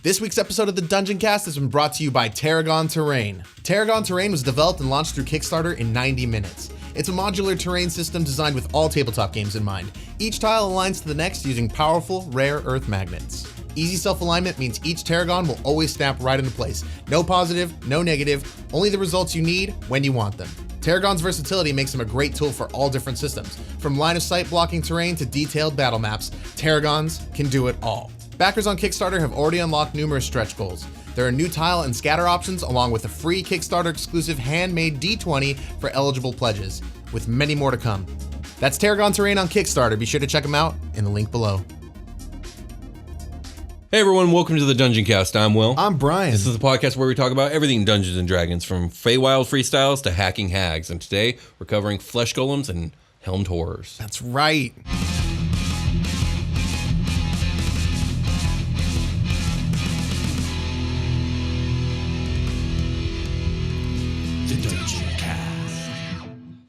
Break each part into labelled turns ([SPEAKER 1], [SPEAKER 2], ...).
[SPEAKER 1] This week's episode of the Dungeoncast has been brought to you by Tarragon Terrain. Tarragon Terrain was developed and launched through Kickstarter in 90 minutes. It's a modular terrain system designed with all tabletop games in mind. Each tile aligns to the next using powerful, rare earth magnets. Easy self-alignment means each Tarragon will always snap right into place. No positive, no negative, only the results you need when you want them. Tarragon's versatility makes him a great tool for all different systems. From line-of-sight blocking terrain to detailed battle maps, Tarragons can do it all. Backers on Kickstarter have already unlocked numerous stretch goals. There are new tile and scatter options along with a free Kickstarter exclusive handmade D20 for eligible pledges, with many more to come. That's Tarragon Terrain on Kickstarter. Be sure to check them out in the link below.
[SPEAKER 2] Hey everyone, welcome to the Dungeoncast. I'm Will.
[SPEAKER 1] I'm Brian.
[SPEAKER 2] This is the podcast where we talk about everything Dungeons and Dragons, from Feywild freestyles to hacking hags. And today we're covering Flesh Golems and Helmed Horrors.
[SPEAKER 1] That's right.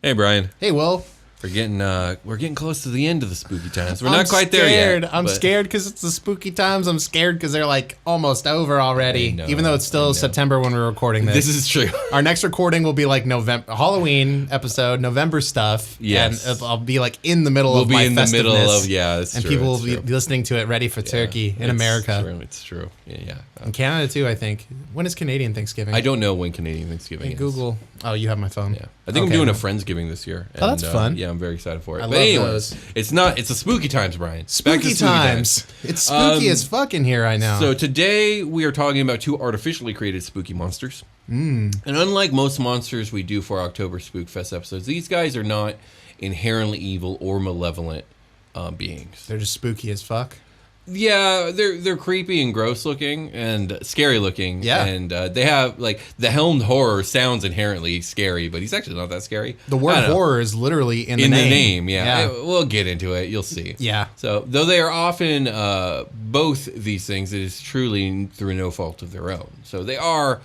[SPEAKER 2] Hey Brian.
[SPEAKER 1] Hey Will.
[SPEAKER 2] We're getting close to the end of the spooky times. We're not quite there yet.
[SPEAKER 1] I'm scared because it's the spooky times. I'm scared because they're like almost over already. Even though it's still September when we're recording this.
[SPEAKER 2] This is true.
[SPEAKER 1] Our next recording will be like November, Halloween episode, November stuff.
[SPEAKER 2] Yes.
[SPEAKER 1] And I'll be like in the middle of my festiveness. We'll be in the middle of,
[SPEAKER 2] that's
[SPEAKER 1] and
[SPEAKER 2] true.
[SPEAKER 1] people will be listening to it ready for turkey in America.
[SPEAKER 2] It's true. Yeah.
[SPEAKER 1] In Canada too, I think. When is Canadian Thanksgiving?
[SPEAKER 2] I don't know when Canadian Thanksgiving is.
[SPEAKER 1] Google. Oh, you have my phone.
[SPEAKER 2] Yeah. I think I'm doing a Friendsgiving this year.
[SPEAKER 1] Oh, that's fun.
[SPEAKER 2] Yeah, I'm very excited for it.
[SPEAKER 1] I love those.
[SPEAKER 2] It's a spooky times, Brian.
[SPEAKER 1] Spooky times. It's spooky as fuck in here right now.
[SPEAKER 2] So today we are talking about two artificially created spooky monsters. And unlike most monsters we do for our October Spook Fest episodes, these guys are not inherently evil or malevolent beings.
[SPEAKER 1] They're just spooky as fuck.
[SPEAKER 2] Yeah, they're creepy and gross looking and scary looking.
[SPEAKER 1] Yeah.
[SPEAKER 2] And they have, like, the Helmed Horror sounds inherently scary, but he's actually not that scary.
[SPEAKER 1] The word horror is literally in the name.
[SPEAKER 2] In the name, yeah. We'll get into it. You'll see.
[SPEAKER 1] Yeah.
[SPEAKER 2] So, though they are often both these things, it is truly through no fault of their own. So they are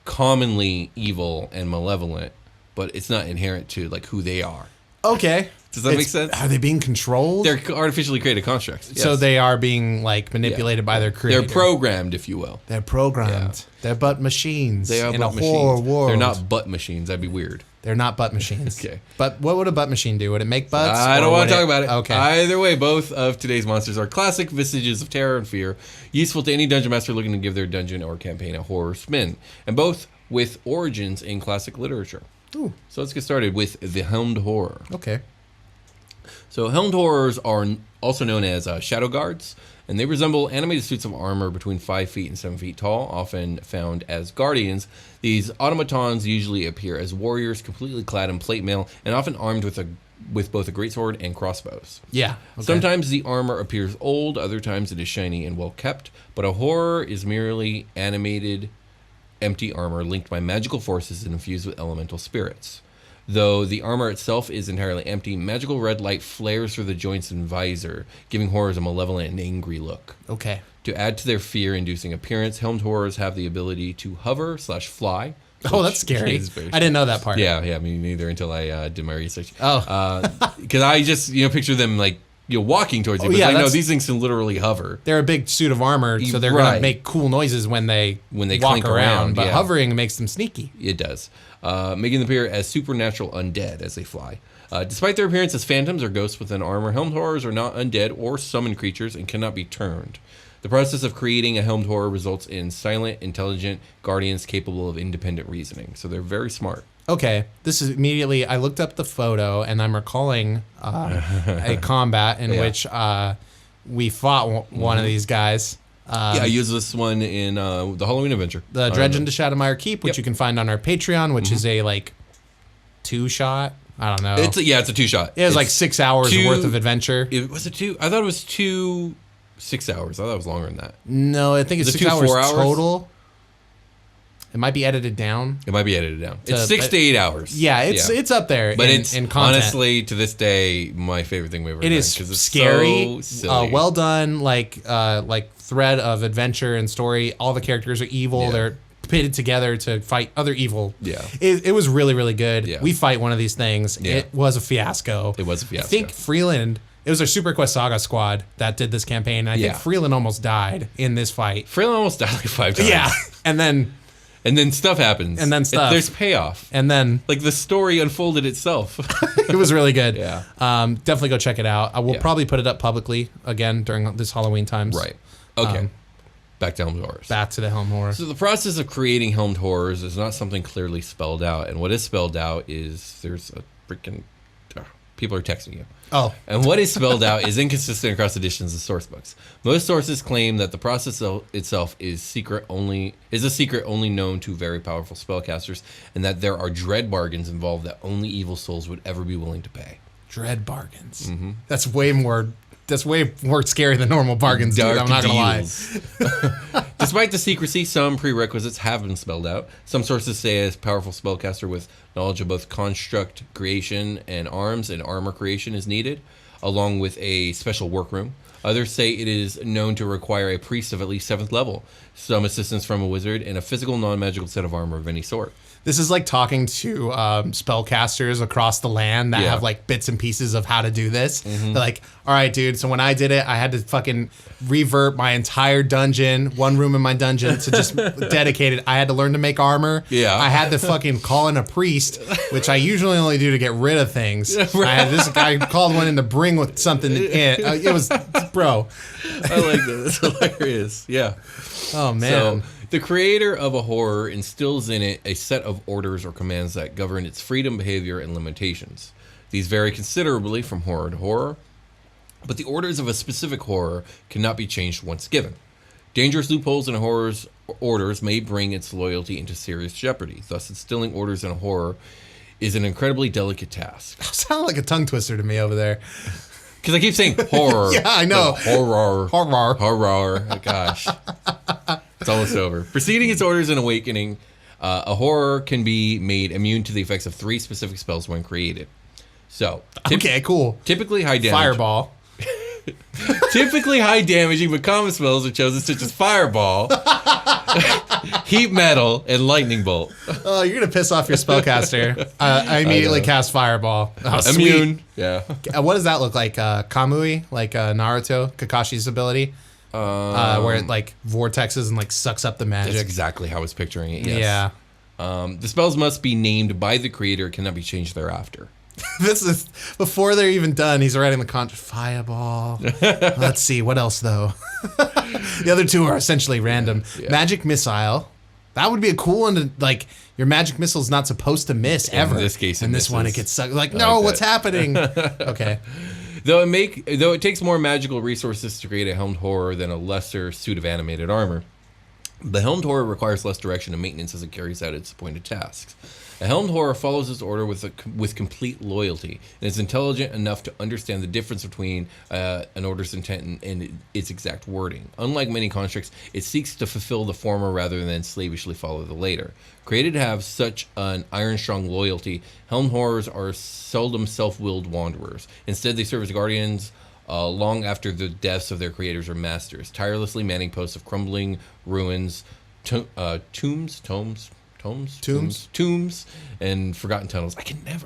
[SPEAKER 2] commonly evil and malevolent, but it's not inherent to, like, who they are.
[SPEAKER 1] Okay.
[SPEAKER 2] Does that make sense?
[SPEAKER 1] Are they being controlled?
[SPEAKER 2] They're artificially created constructs. Yes.
[SPEAKER 1] So they are being like manipulated by their creator.
[SPEAKER 2] They're programmed, if you will.
[SPEAKER 1] They're programmed. Yeah. They're but machines.
[SPEAKER 2] They are
[SPEAKER 1] in
[SPEAKER 2] but
[SPEAKER 1] a
[SPEAKER 2] machines.
[SPEAKER 1] horror world.
[SPEAKER 2] They're not butt machines. That'd be weird.
[SPEAKER 1] They're not butt machines.
[SPEAKER 2] Okay.
[SPEAKER 1] But what would a butt machine do? Would it make butts?
[SPEAKER 2] I don't want to talk about it.
[SPEAKER 1] Okay.
[SPEAKER 2] Either way, both of today's monsters are classic vestiges of terror and fear, useful to any dungeon master looking to give their dungeon or campaign a horror spin, and both with origins in classic literature.
[SPEAKER 1] Ooh.
[SPEAKER 2] So let's get started with the Helmed Horror.
[SPEAKER 1] Okay.
[SPEAKER 2] So Helmed Horrors are also known as Shadow Guards, and they resemble animated suits of armor between 5 feet and 7 feet tall, often found as guardians. These automatons usually appear as warriors, completely clad in plate mail, and often armed with both a greatsword and crossbows.
[SPEAKER 1] Yeah. Okay.
[SPEAKER 2] Sometimes the armor appears old, other times it is shiny and well kept, but a horror is merely animated, empty armor linked by magical forces and infused with elemental spirits. Though the armor itself is entirely empty, magical red light flares through the joints and visor, giving horrors a malevolent and angry look.
[SPEAKER 1] Okay.
[SPEAKER 2] To add to their fear-inducing appearance, Helmed Horrors have the ability to hover/fly.
[SPEAKER 1] Oh, that's scary. I didn't know that part.
[SPEAKER 2] Yeah, me neither until I did my research.
[SPEAKER 1] Oh.
[SPEAKER 2] Because I just picture them like walking towards you. But no, these things can literally hover.
[SPEAKER 1] They're a big suit of armor, so they're going to make cool noises when they walk around. But hovering makes them sneaky.
[SPEAKER 2] It does. Making them appear as supernatural undead as they fly. Despite their appearance as phantoms or ghosts within armor, Helmed Horrors are not undead or summoned creatures and cannot be turned. The process of creating a Helmed Horror results in silent, intelligent guardians capable of independent reasoning. So they're very smart.
[SPEAKER 1] Okay, this is immediately, I looked up the photo and I'm recalling a combat in which we fought one of these guys.
[SPEAKER 2] I used this one in the Halloween adventure.
[SPEAKER 1] The Dredge into Shadowmire Keep, which you can find on our Patreon, which is a like 2-shot. I don't know.
[SPEAKER 2] It's a 2-shot.
[SPEAKER 1] It was like 6 hours worth of adventure.
[SPEAKER 2] Was it 2? I thought it was 6 hours. I thought it was longer than that.
[SPEAKER 1] No, I think it's 6 hours total. It might be edited down.
[SPEAKER 2] It's 6 to 8 hours.
[SPEAKER 1] Yeah, it's up there.
[SPEAKER 2] But
[SPEAKER 1] in
[SPEAKER 2] it's
[SPEAKER 1] content.
[SPEAKER 2] Honestly, to this day, my favorite thing we've ever done.
[SPEAKER 1] It is scary,
[SPEAKER 2] so silly.
[SPEAKER 1] well done, like thread of adventure and story. All the characters are evil.
[SPEAKER 2] Yeah.
[SPEAKER 1] They're pitted together to fight other evil.
[SPEAKER 2] Yeah.
[SPEAKER 1] It was really, really good.
[SPEAKER 2] Yeah.
[SPEAKER 1] We fight one of these things.
[SPEAKER 2] Yeah.
[SPEAKER 1] It was a fiasco.
[SPEAKER 2] It was a fiasco.
[SPEAKER 1] I think Freeland It was our Super Quest Saga squad that did this campaign. And I think Freeland almost died in this fight.
[SPEAKER 2] Freeland almost died like 5 times.
[SPEAKER 1] Yeah. And then stuff happens.
[SPEAKER 2] And then there's payoff.
[SPEAKER 1] And then
[SPEAKER 2] like the story unfolded itself.
[SPEAKER 1] It was really good.
[SPEAKER 2] Yeah.
[SPEAKER 1] Definitely go check it out. I will probably put it up publicly again during this Halloween times.
[SPEAKER 2] Right. Okay. Back to Helmed Horrors.
[SPEAKER 1] Back to the Helmed Horror.
[SPEAKER 2] So the process of creating Helmed Horrors is not something clearly spelled out. And what is spelled out is there's a freaking... people are texting you.
[SPEAKER 1] Oh.
[SPEAKER 2] And what is spelled out is inconsistent across editions of source books. Most sources claim that the process itself is a secret only known to very powerful spellcasters, and that there are dread bargains involved that only evil souls would ever be willing to pay.
[SPEAKER 1] Dread bargains. Mm-hmm. That's way more scary than normal bargains, dude. I'm not going to lie.
[SPEAKER 2] Despite the secrecy, some prerequisites have been spelled out. Some sources say a powerful spellcaster with knowledge of both construct creation and arms and armor creation is needed, along with a special workroom. Others say it is known to require a priest of at least 7th level, some assistance from a wizard, and a physical non-magical set of armor of any sort.
[SPEAKER 1] This is like talking to spellcasters across the land that have like bits and pieces of how to do this. Mm-hmm. They're like, all right, dude, so when I did it, I had to fucking revert my entire dungeon, one room in my dungeon, to just dedicate it. I had to learn to make armor.
[SPEAKER 2] Yeah.
[SPEAKER 1] I had to fucking call in a priest, which I usually only do to get rid of things. Right. I had this guy called one in to bring with something in. It was, bro.
[SPEAKER 2] I like that. It's hilarious. Yeah.
[SPEAKER 1] Oh, man.
[SPEAKER 2] So, the creator of a horror instills in it a set of orders or commands that govern its freedom, behavior, and limitations. These vary considerably from horror to horror, but the orders of a specific horror cannot be changed once given. Dangerous loopholes in a horror's orders may bring its loyalty into serious jeopardy. Thus, instilling orders in a horror is an incredibly delicate task.
[SPEAKER 1] Sound like a tongue twister to me over there.
[SPEAKER 2] Because I keep saying horror.
[SPEAKER 1] Yeah, I know.
[SPEAKER 2] Horror.
[SPEAKER 1] Horror.
[SPEAKER 2] Gosh. It's almost over. Preceding its orders and awakening, a horror can be made immune to the effects of 3 specific spells when created. So,
[SPEAKER 1] okay, cool.
[SPEAKER 2] Typically high damage.
[SPEAKER 1] Fireball.
[SPEAKER 2] Typically high damaging but common spells are chosen, such as Fireball, Heat Metal, and Lightning Bolt.
[SPEAKER 1] Oh, you're gonna piss off your spellcaster. I immediately cast Fireball. Oh,
[SPEAKER 2] immune.
[SPEAKER 1] Sweet.
[SPEAKER 2] Yeah.
[SPEAKER 1] What does that look like? Kamui, like Naruto, Kakashi's ability, where it like vortexes and like sucks up the magic.
[SPEAKER 2] That's exactly how I was picturing it. Yes.
[SPEAKER 1] Yeah.
[SPEAKER 2] The spells must be named by the creator; cannot be changed thereafter.
[SPEAKER 1] This is before they're even done. He's writing the contract. Fireball. Let's see what else though. The other 2 are essentially random. Yeah. Magic missile. That would be a cool one to like. Your magic missile's not supposed to miss ever.
[SPEAKER 2] In this case,
[SPEAKER 1] in this one, it gets sucked. Like, no, what's happening? Okay.
[SPEAKER 2] Though it takes more magical resources to create a helmed horror than a lesser suit of animated armor, the helmed horror requires less direction and maintenance as it carries out its appointed tasks. A helmed horror follows its order with complete loyalty and is intelligent enough to understand the difference between an order's intent and its exact wording. Unlike many constructs, it seeks to fulfill the former rather than slavishly follow the later. Created to have such an iron-strong loyalty, helmed horrors are seldom self-willed wanderers. Instead, they serve as guardians long after the deaths of their creators or masters, tirelessly manning posts of crumbling ruins, tombs, and forgotten tunnels.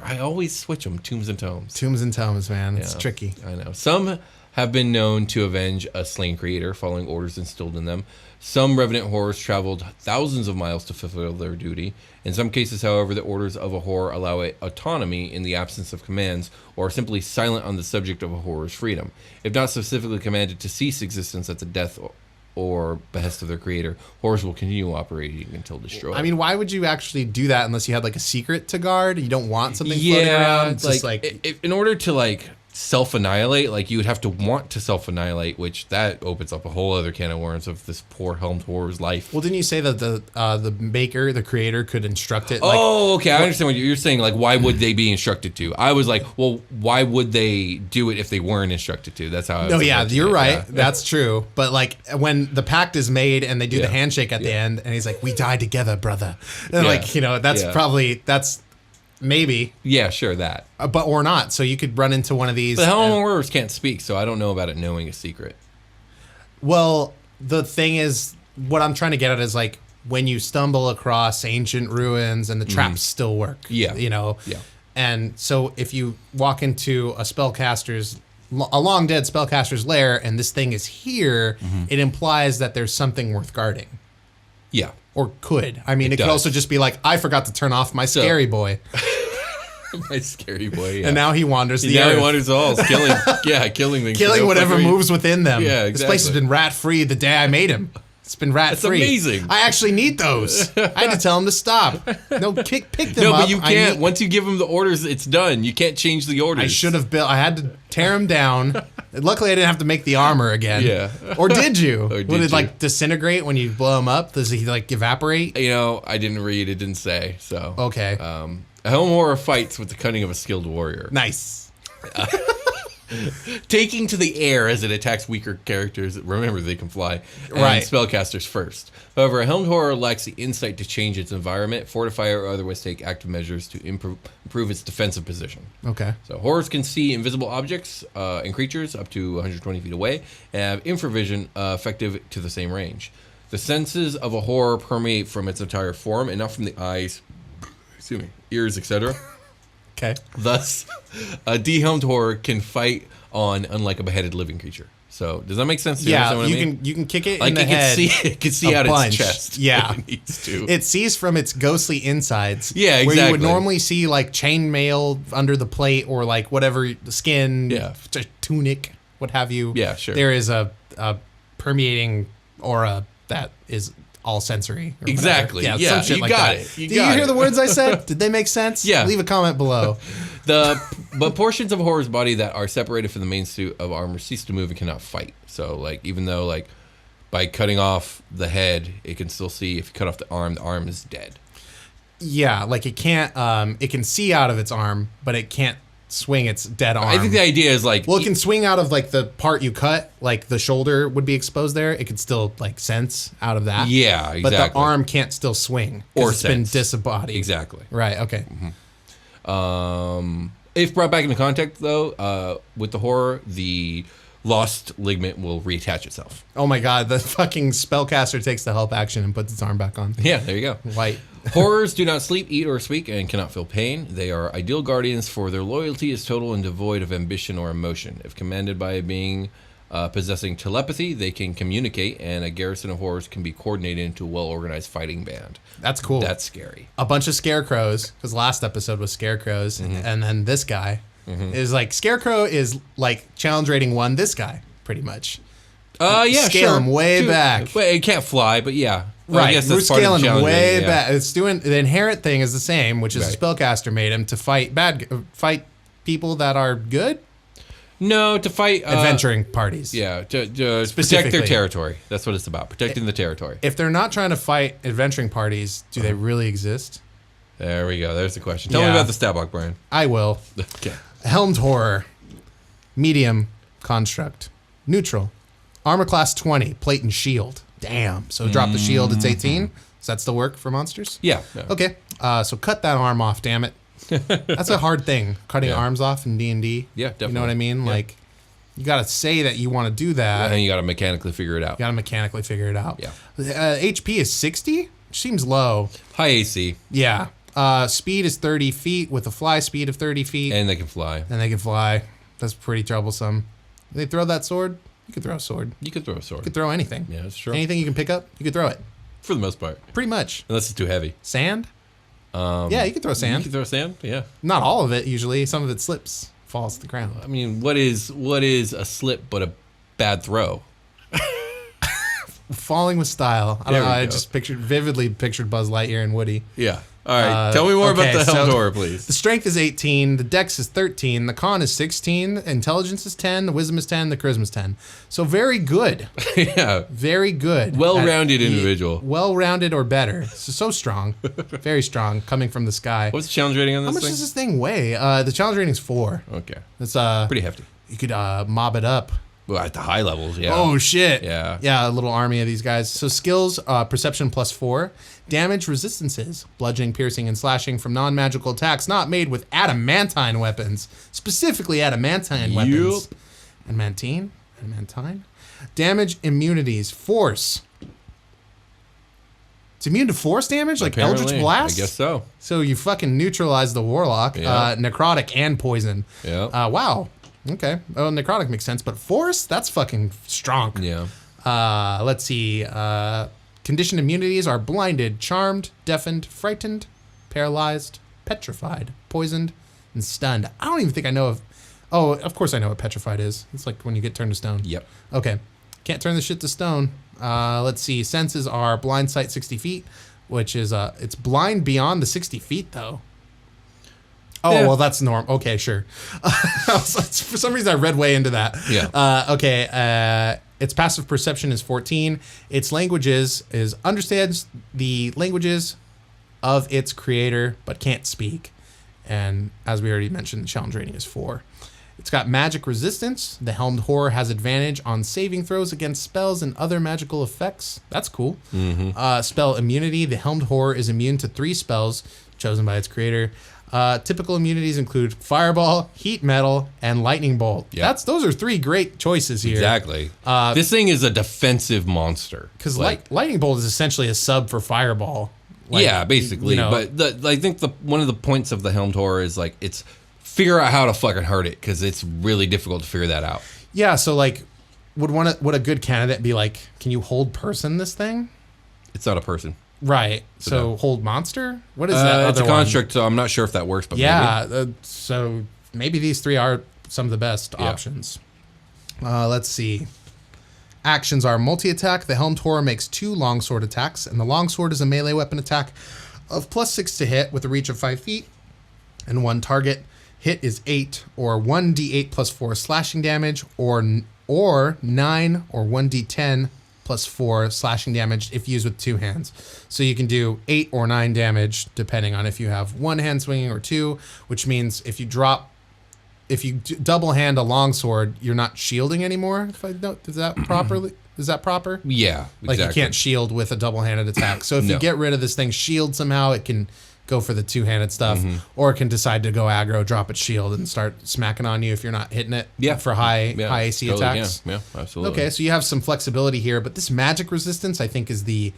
[SPEAKER 2] I always switch them, tombs and tomes.
[SPEAKER 1] Tombs and tomes, man. It's tricky.
[SPEAKER 2] I know. Some have been known to avenge a slain creator, following orders instilled in them. Some revenant horrors traveled thousands of miles to fulfill their duty. In some cases, however, the orders of a horror allow autonomy in the absence of commands, or are simply silent on the subject of a horror's freedom. If not specifically commanded to cease existence at the death or behest of their creator, horrors will continue operating until destroyed.
[SPEAKER 1] I mean, why would you actually do that unless you had like a secret to guard? You don't want something floating around? It's just like
[SPEAKER 2] in order to like self-annihilate, like you would have to want to self-annihilate, which that opens up a whole other can of worms of this poor helmed horror's life.
[SPEAKER 1] Well, didn't you say that the maker, the creator, could instruct it?
[SPEAKER 2] Oh, okay, I understand what you're saying. Like, why would they be instructed to? I was like, well, why would they do it if they weren't instructed to? That's how I was.
[SPEAKER 1] No, yeah, you're right.
[SPEAKER 2] Yeah.
[SPEAKER 1] That's true. But like when the pact is made and they do the handshake at the end, and he's like, "We die together, brother," and like that's probably maybe.
[SPEAKER 2] Yeah, sure, that.
[SPEAKER 1] But or not. So you could run into one of these.
[SPEAKER 2] The helmed horrors can't speak, so I don't know about it knowing a secret.
[SPEAKER 1] Well, the thing is, what I'm trying to get at is like when you stumble across ancient ruins and the traps still work.
[SPEAKER 2] Yeah.
[SPEAKER 1] You know?
[SPEAKER 2] Yeah.
[SPEAKER 1] And so if you walk into a spellcaster's a long dead spellcaster's lair and this thing is here, it implies that there's something worth guarding.
[SPEAKER 2] Yeah.
[SPEAKER 1] Or could. I mean, it could also just be like, I forgot to turn off my scary boy.
[SPEAKER 2] My scary boy, yeah.
[SPEAKER 1] And now he wanders the
[SPEAKER 2] earth.
[SPEAKER 1] Now
[SPEAKER 2] he wanders the halls, killing things.
[SPEAKER 1] Killing whatever moves within them.
[SPEAKER 2] Yeah, exactly.
[SPEAKER 1] This place has been rat-free the day I made him. It's been rat-free.
[SPEAKER 2] That's amazing.
[SPEAKER 1] I actually need those. I had to tell him to stop. No, pick them up.
[SPEAKER 2] No, but you can't. Once you give him the orders, it's done. You can't change the orders.
[SPEAKER 1] I should have built. I had to tear him down. Luckily, I didn't have to make the armor again.
[SPEAKER 2] Yeah.
[SPEAKER 1] Or did you?
[SPEAKER 2] Would
[SPEAKER 1] it like disintegrate when you blow him up? Does he like evaporate?
[SPEAKER 2] I didn't read. It didn't say. So
[SPEAKER 1] okay.
[SPEAKER 2] A Helmed Horror fights with the cunning of a skilled warrior.
[SPEAKER 1] Nice.
[SPEAKER 2] Taking to the air as it attacks weaker characters. Remember, they can fly. And
[SPEAKER 1] right.
[SPEAKER 2] Spellcasters first. However, a Helmed Horror lacks the insight to change its environment, fortify, or otherwise take active measures to improve its defensive position.
[SPEAKER 1] Okay.
[SPEAKER 2] So horrors can see invisible objects and creatures up to 120 feet away and have infravision effective to the same range. The senses of a horror permeate from its entire form and not from the eyes, ears, etc.
[SPEAKER 1] Okay.
[SPEAKER 2] Thus, a dehelmed horror can fight on, unlike a beheaded living creature. So, does that make sense?
[SPEAKER 1] Yeah, you can kick it in the head.
[SPEAKER 2] It can see out
[SPEAKER 1] bunch.
[SPEAKER 2] Its chest.
[SPEAKER 1] Yeah,
[SPEAKER 2] it needs to.
[SPEAKER 1] It sees from its ghostly insides.
[SPEAKER 2] Yeah, exactly.
[SPEAKER 1] Where you would normally see like chainmail under the plate or like whatever skin, tunic, what have you.
[SPEAKER 2] Yeah, sure.
[SPEAKER 1] There is a permeating aura that is all sensory.
[SPEAKER 2] Exactly. Yeah,
[SPEAKER 1] some shit
[SPEAKER 2] you
[SPEAKER 1] like
[SPEAKER 2] got
[SPEAKER 1] that.
[SPEAKER 2] it.
[SPEAKER 1] Did you hear the words I said? Did they make sense?
[SPEAKER 2] Yeah.
[SPEAKER 1] Leave a comment below.
[SPEAKER 2] But portions of a horror's body that are separated from the main suit of armor cease to move and cannot fight. So, like, even though, like, by cutting off the head, it can still see. If you cut off the arm is dead.
[SPEAKER 1] Yeah, like it can't. It can see out of its arm, but it can't swing its dead arm.
[SPEAKER 2] I think the idea is like,
[SPEAKER 1] well, it can swing out of like the part you cut, like the shoulder would be exposed there. It can still like sense out of that.
[SPEAKER 2] Yeah, exactly.
[SPEAKER 1] But the arm can't still swing
[SPEAKER 2] or
[SPEAKER 1] it's been disembodied.
[SPEAKER 2] Exactly.
[SPEAKER 1] Right. Okay.
[SPEAKER 2] Mm-hmm. If brought back into contact, though, with the horror, the lost ligament will reattach itself.
[SPEAKER 1] Oh my god, the fucking spellcaster takes the help action and puts its arm back on.
[SPEAKER 2] Yeah, there you go.
[SPEAKER 1] White.
[SPEAKER 2] Horrors do not sleep, eat, or speak, and cannot feel pain. They are ideal guardians, for their loyalty is total and devoid of ambition or emotion. If commanded by a being possessing telepathy, they can communicate, and a garrison of horrors can be coordinated into a well-organized fighting band.
[SPEAKER 1] That's cool.
[SPEAKER 2] That's scary.
[SPEAKER 1] A bunch of scarecrows, because last episode was scarecrows, and then this guy is like, Scarecrow is like challenge rating 1, this guy, pretty much.
[SPEAKER 2] Yeah,
[SPEAKER 1] Scale him way back.
[SPEAKER 2] Well, it can't fly, but yeah.
[SPEAKER 1] Right,
[SPEAKER 2] I guess
[SPEAKER 1] we're
[SPEAKER 2] that's part of the
[SPEAKER 1] scaling him
[SPEAKER 2] challenge
[SPEAKER 1] way
[SPEAKER 2] rating,
[SPEAKER 1] back. It's doing the inherent thing is the same, which is the spellcaster made him to fight fight people that are good.
[SPEAKER 2] No, to fight
[SPEAKER 1] adventuring parties.
[SPEAKER 2] Yeah, to protect their territory. That's what it's about, protecting the territory.
[SPEAKER 1] If they're not trying to fight adventuring parties, do they really exist?
[SPEAKER 2] There we go. There's the question. Tell me about the stat block, Brian.
[SPEAKER 1] I will.
[SPEAKER 2] Okay.
[SPEAKER 1] Helmed Horror, medium construct, neutral, armor class 20, plate and shield. Damn. So drop the shield, it's 18. Does that still work for monsters?
[SPEAKER 2] Yeah.
[SPEAKER 1] Okay. So cut that arm off, damn it. That's a hard thing, cutting arms off in D&D.
[SPEAKER 2] Yeah, definitely.
[SPEAKER 1] You know what I mean?
[SPEAKER 2] Yeah.
[SPEAKER 1] Like, you got to say that you want to do that.
[SPEAKER 2] And then you got to mechanically figure it out.
[SPEAKER 1] You got to mechanically figure it out.
[SPEAKER 2] Yeah.
[SPEAKER 1] HP is 60? Which seems low.
[SPEAKER 2] High AC.
[SPEAKER 1] Yeah. Speed is 30 feet with a fly speed of 30 feet.
[SPEAKER 2] And they can fly.
[SPEAKER 1] And they can fly. That's pretty troublesome. They throw that sword? You could throw a sword.
[SPEAKER 2] You could throw a sword.
[SPEAKER 1] You could throw anything.
[SPEAKER 2] Yeah, that's true.
[SPEAKER 1] Anything you can pick up, you could throw it.
[SPEAKER 2] For the most part.
[SPEAKER 1] Pretty much.
[SPEAKER 2] Unless it's too heavy.
[SPEAKER 1] Sand? Yeah, you can throw sand.
[SPEAKER 2] You can throw sand, yeah.
[SPEAKER 1] Not all of it, usually. Some of it slips, falls to the ground.
[SPEAKER 2] I mean, what is a slip but a bad throw?
[SPEAKER 1] Falling with style. I don't know. I just vividly pictured Buzz Lightyear and Woody.
[SPEAKER 2] Yeah. All right. Tell me more about the Helmed Horror, please.
[SPEAKER 1] The strength is 18. The dex is 13. The con is 16. Intelligence is 10. The wisdom is 10. The charisma is 10. So very good.
[SPEAKER 2] Yeah.
[SPEAKER 1] Very good.
[SPEAKER 2] Well-rounded individual.
[SPEAKER 1] Well-rounded or better. So strong. Very strong. Coming from the sky.
[SPEAKER 2] What's the challenge rating on this
[SPEAKER 1] thing? How much
[SPEAKER 2] thing?
[SPEAKER 1] does this thing weigh? The challenge rating is 4.
[SPEAKER 2] Okay.
[SPEAKER 1] That's
[SPEAKER 2] pretty hefty.
[SPEAKER 1] You could mob it up.
[SPEAKER 2] Well, at the high levels, yeah.
[SPEAKER 1] Oh, shit.
[SPEAKER 2] Yeah.
[SPEAKER 1] Yeah, a little army of these guys. So skills, perception +4. Damage resistances, bludgeoning, piercing, and slashing from non-magical attacks not made with adamantine weapons. Specifically adamantine weapons. Adamantine? Damage immunities. Force. It's immune to force damage? Like
[SPEAKER 2] Apparently,
[SPEAKER 1] Eldritch Blast?
[SPEAKER 2] I guess so.
[SPEAKER 1] So you fucking neutralize the warlock.
[SPEAKER 2] Yeah.
[SPEAKER 1] Necrotic and poison.
[SPEAKER 2] Yeah.
[SPEAKER 1] Wow. Okay. Oh, necrotic makes sense, but force? That's fucking strong.
[SPEAKER 2] Yeah.
[SPEAKER 1] Let's see. Conditioned immunities are blinded, charmed, deafened, frightened, paralyzed, petrified, poisoned, and stunned. I don't even think I know of... Oh, of course I know what petrified is. It's like when you get turned to stone.
[SPEAKER 2] Yep.
[SPEAKER 1] Okay. Can't turn this shit to stone. Let's see. Senses are blind sight 60 feet, which is... it's blind beyond the 60 feet, though. Oh,
[SPEAKER 2] Yeah.
[SPEAKER 1] well, that's normal. Okay, sure. For some reason, I read way into that.
[SPEAKER 2] Yeah.
[SPEAKER 1] Okay. Its passive perception is 14. Its languages is understands the languages of its creator, but can't speak. And as we already mentioned, the challenge rating is 4. It's got magic resistance. The Helmed Horror has advantage on saving throws against spells and other magical effects. That's cool. Spell immunity. The Helmed Horror is immune to 3 spells chosen by its creator. Typical immunities include Fireball, Heat Metal, and Lightning Bolt.
[SPEAKER 2] Yep.
[SPEAKER 1] Those are 3 great choices here.
[SPEAKER 2] Exactly. This thing is a defensive monster.
[SPEAKER 1] Because Lightning Bolt is essentially a sub for Fireball.
[SPEAKER 2] Yeah, basically.
[SPEAKER 1] You know,
[SPEAKER 2] but I think one of the points of the Helmed Horror is like it's figure out how to fucking hurt it because it's really difficult to figure that out.
[SPEAKER 1] Yeah, so like, would a good candidate be like, can you hold person this thing?
[SPEAKER 2] It's not a person.
[SPEAKER 1] Right. So hold monster? What is that?
[SPEAKER 2] It's a
[SPEAKER 1] other one?
[SPEAKER 2] construct, so I'm not sure if that works. But
[SPEAKER 1] Yeah.
[SPEAKER 2] maybe.
[SPEAKER 1] So maybe these 3 are some of the best options. Let's see. Actions are multi-attack. The Helmed Horror makes 2 longsword attacks, and the longsword is a melee weapon attack of +6 to hit with a reach of 5 feet and 1 target. Hit is 8 or 1d8 plus 4 slashing damage, or 9 or 1d10 plus 4 slashing damage if used with 2 hands. So you can do 8 or 9 damage depending on if you have 1 hand swinging or 2, which means if you double hand a longsword, you're not shielding anymore. If I know, is that proper?
[SPEAKER 2] Yeah, exactly.
[SPEAKER 1] Like you can't shield with a double-handed attack. So if you get rid of this thing's shield somehow, it can go for the 2-handed stuff, or it can decide to go aggro, drop its shield, and start smacking on you if you're not hitting it for high AC attacks.
[SPEAKER 2] Yeah, absolutely.
[SPEAKER 1] Okay, so you have some flexibility here, but this magic resistance, I think, is the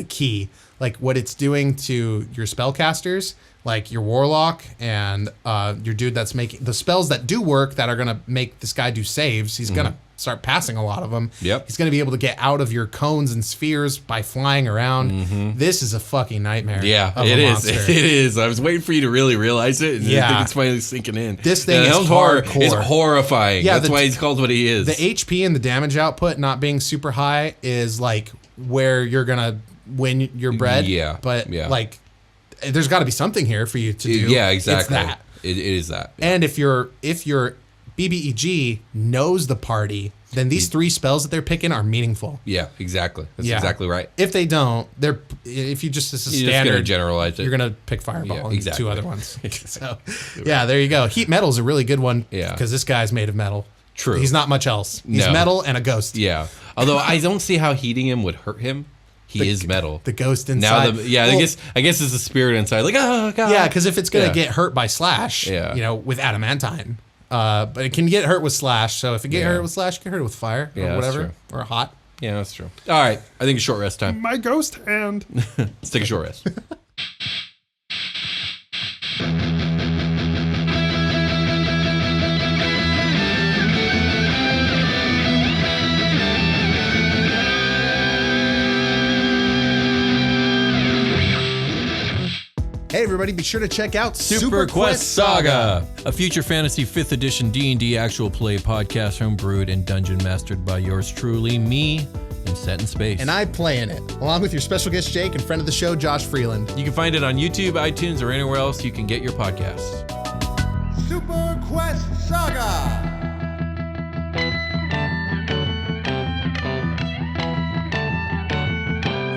[SPEAKER 1] key. Like what it's doing to your spellcasters, like your warlock and your dude that's making the spells that do work, that are gonna make this guy do saves. He's gonna start passing a lot of them.
[SPEAKER 2] Yep.
[SPEAKER 1] He's gonna be able to get out of your cones and spheres by flying around. This is a fucking nightmare.
[SPEAKER 2] Yeah,
[SPEAKER 1] of
[SPEAKER 2] it
[SPEAKER 1] a
[SPEAKER 2] is.
[SPEAKER 1] monster.
[SPEAKER 2] It is. I was waiting for you to really realize it. And I think it's finally sinking in.
[SPEAKER 1] This thing is
[SPEAKER 2] Helmed Horror
[SPEAKER 1] hardcore.
[SPEAKER 2] is horrifying.
[SPEAKER 1] Yeah,
[SPEAKER 2] that's why he's called what he is.
[SPEAKER 1] The HP and the damage output not being super high is like where you're gonna win your bread.
[SPEAKER 2] Yeah,
[SPEAKER 1] But
[SPEAKER 2] yeah.
[SPEAKER 1] like, there's got to be something here for you to do.
[SPEAKER 2] Yeah, exactly.
[SPEAKER 1] It's that.
[SPEAKER 2] It is that.
[SPEAKER 1] And if your BBEG knows the party, then these 3 spells that they're picking are meaningful.
[SPEAKER 2] Yeah, exactly. That's exactly right.
[SPEAKER 1] If they don't, if you just as a
[SPEAKER 2] You're
[SPEAKER 1] standard,
[SPEAKER 2] just gonna generalize it.
[SPEAKER 1] You're gonna pick Fireball
[SPEAKER 2] Yeah,
[SPEAKER 1] and
[SPEAKER 2] exactly.
[SPEAKER 1] 2 other ones. So, yeah, there you go. Heat Metal is a really good one.
[SPEAKER 2] Yeah.
[SPEAKER 1] Because this guy's made of metal.
[SPEAKER 2] True.
[SPEAKER 1] He's not much else. He's
[SPEAKER 2] No.
[SPEAKER 1] metal and a ghost.
[SPEAKER 2] Yeah. Although I don't see how heating him would hurt him. He is metal.
[SPEAKER 1] The ghost
[SPEAKER 2] Now,
[SPEAKER 1] inside.
[SPEAKER 2] I guess it's the spirit inside. Like, oh god.
[SPEAKER 1] Yeah, because if it's gonna get hurt by slash,
[SPEAKER 2] Yeah.
[SPEAKER 1] with adamantine, but it can get hurt with slash. So if it get hurt with slash, it can hurt it with fire
[SPEAKER 2] Yeah,
[SPEAKER 1] or
[SPEAKER 2] that's
[SPEAKER 1] whatever, or hot.
[SPEAKER 2] Yeah, that's true. All right. I think it's short rest time.
[SPEAKER 1] My ghost hand.
[SPEAKER 2] Let's take a short rest.
[SPEAKER 1] Hey everybody, be sure to check out
[SPEAKER 3] Super Quest Saga, a future fantasy 5th edition D&D actual play podcast homebrewed and dungeon mastered by yours truly, me, and Set in Space.
[SPEAKER 1] And I play in it, along with your special guest Jake and friend of the show, Josh Freeland.
[SPEAKER 3] You can find it on YouTube, iTunes, or anywhere else you can get your podcasts.
[SPEAKER 4] Super Quest Saga!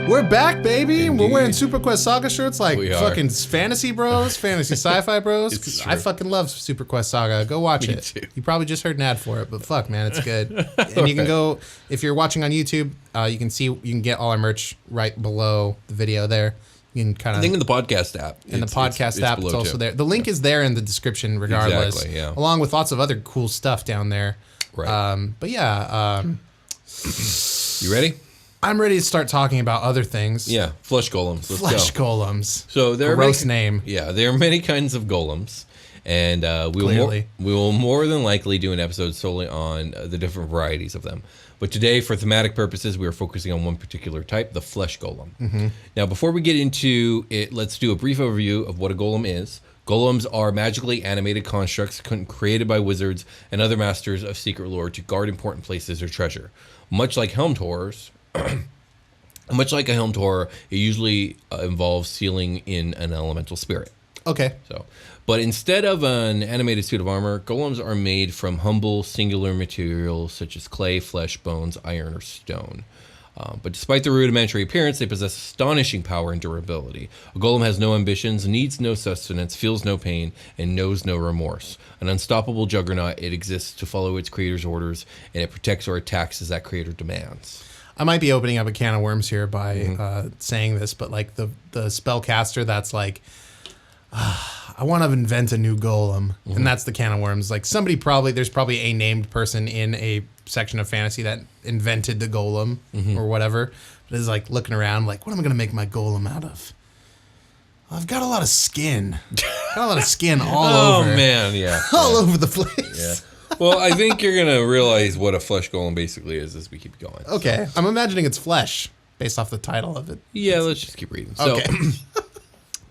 [SPEAKER 1] We're back, baby. We're wearing Super Quest Saga shirts like
[SPEAKER 2] We are.
[SPEAKER 1] fucking fantasy bros, fantasy sci-fi bros.
[SPEAKER 2] It's
[SPEAKER 1] 'Cause I fucking love Super Quest Saga. Go watch
[SPEAKER 2] Me
[SPEAKER 1] it.
[SPEAKER 2] too.
[SPEAKER 1] You probably just heard an ad for it, but fuck, man, it's good. And you can go, if you're watching on YouTube, you can get all our merch right below the video there. You can kind
[SPEAKER 2] I
[SPEAKER 1] of
[SPEAKER 2] think in the podcast app.
[SPEAKER 1] in the podcast app, it's
[SPEAKER 2] below,
[SPEAKER 1] also
[SPEAKER 2] too.
[SPEAKER 1] there. The link is there in the description, regardless.
[SPEAKER 2] Exactly, yeah.
[SPEAKER 1] Along with lots of other cool stuff down there.
[SPEAKER 2] Right.
[SPEAKER 1] But yeah,
[SPEAKER 2] You ready?
[SPEAKER 1] I'm ready to start talking about other things.
[SPEAKER 2] Yeah. Flesh Golems. Let's
[SPEAKER 1] Flesh
[SPEAKER 2] go.
[SPEAKER 1] Golems.
[SPEAKER 2] So there are
[SPEAKER 1] Gross name.
[SPEAKER 2] Yeah, there are many kinds of golems, And we
[SPEAKER 1] Clearly.
[SPEAKER 2] will more than likely do an episode solely on the different varieties of them. But today, for thematic purposes, we are focusing on one particular type, the Flesh Golem. Now, before we get into it, let's do a brief overview of what a golem is. Golems are magically animated constructs created by wizards and other masters of secret lore to guard important places or treasure. Much like Helmed Horrors, much like a Helmed Horror, it usually involves sealing in an elemental spirit.
[SPEAKER 1] Okay.
[SPEAKER 2] But instead of an animated suit of armor, golems are made from humble, singular materials such as clay, flesh, bones, iron, or stone. But despite their rudimentary appearance, they possess astonishing power and durability. A golem has no ambitions, needs no sustenance, feels no pain, and knows no remorse. An unstoppable juggernaut, it exists to follow its creator's orders, and it protects or attacks as that creator demands.
[SPEAKER 1] I might be opening up a can of worms here by saying this, but like the spellcaster that's like, I want to invent a new golem, and that's the can of worms. Like there's probably a named person in a section of fantasy that invented the golem or whatever. But is like looking around, like, what am I going to make my golem out of? I've got a lot of skin. Got a lot of skin all over.
[SPEAKER 2] Oh man, yeah,
[SPEAKER 1] all over the place.
[SPEAKER 2] Yeah. Well, I think you're gonna realize what a flesh golem basically is as we keep going.
[SPEAKER 1] Okay, I'm imagining it's flesh based off the title of it.
[SPEAKER 2] Yeah, let's just keep reading. So,
[SPEAKER 1] Okay.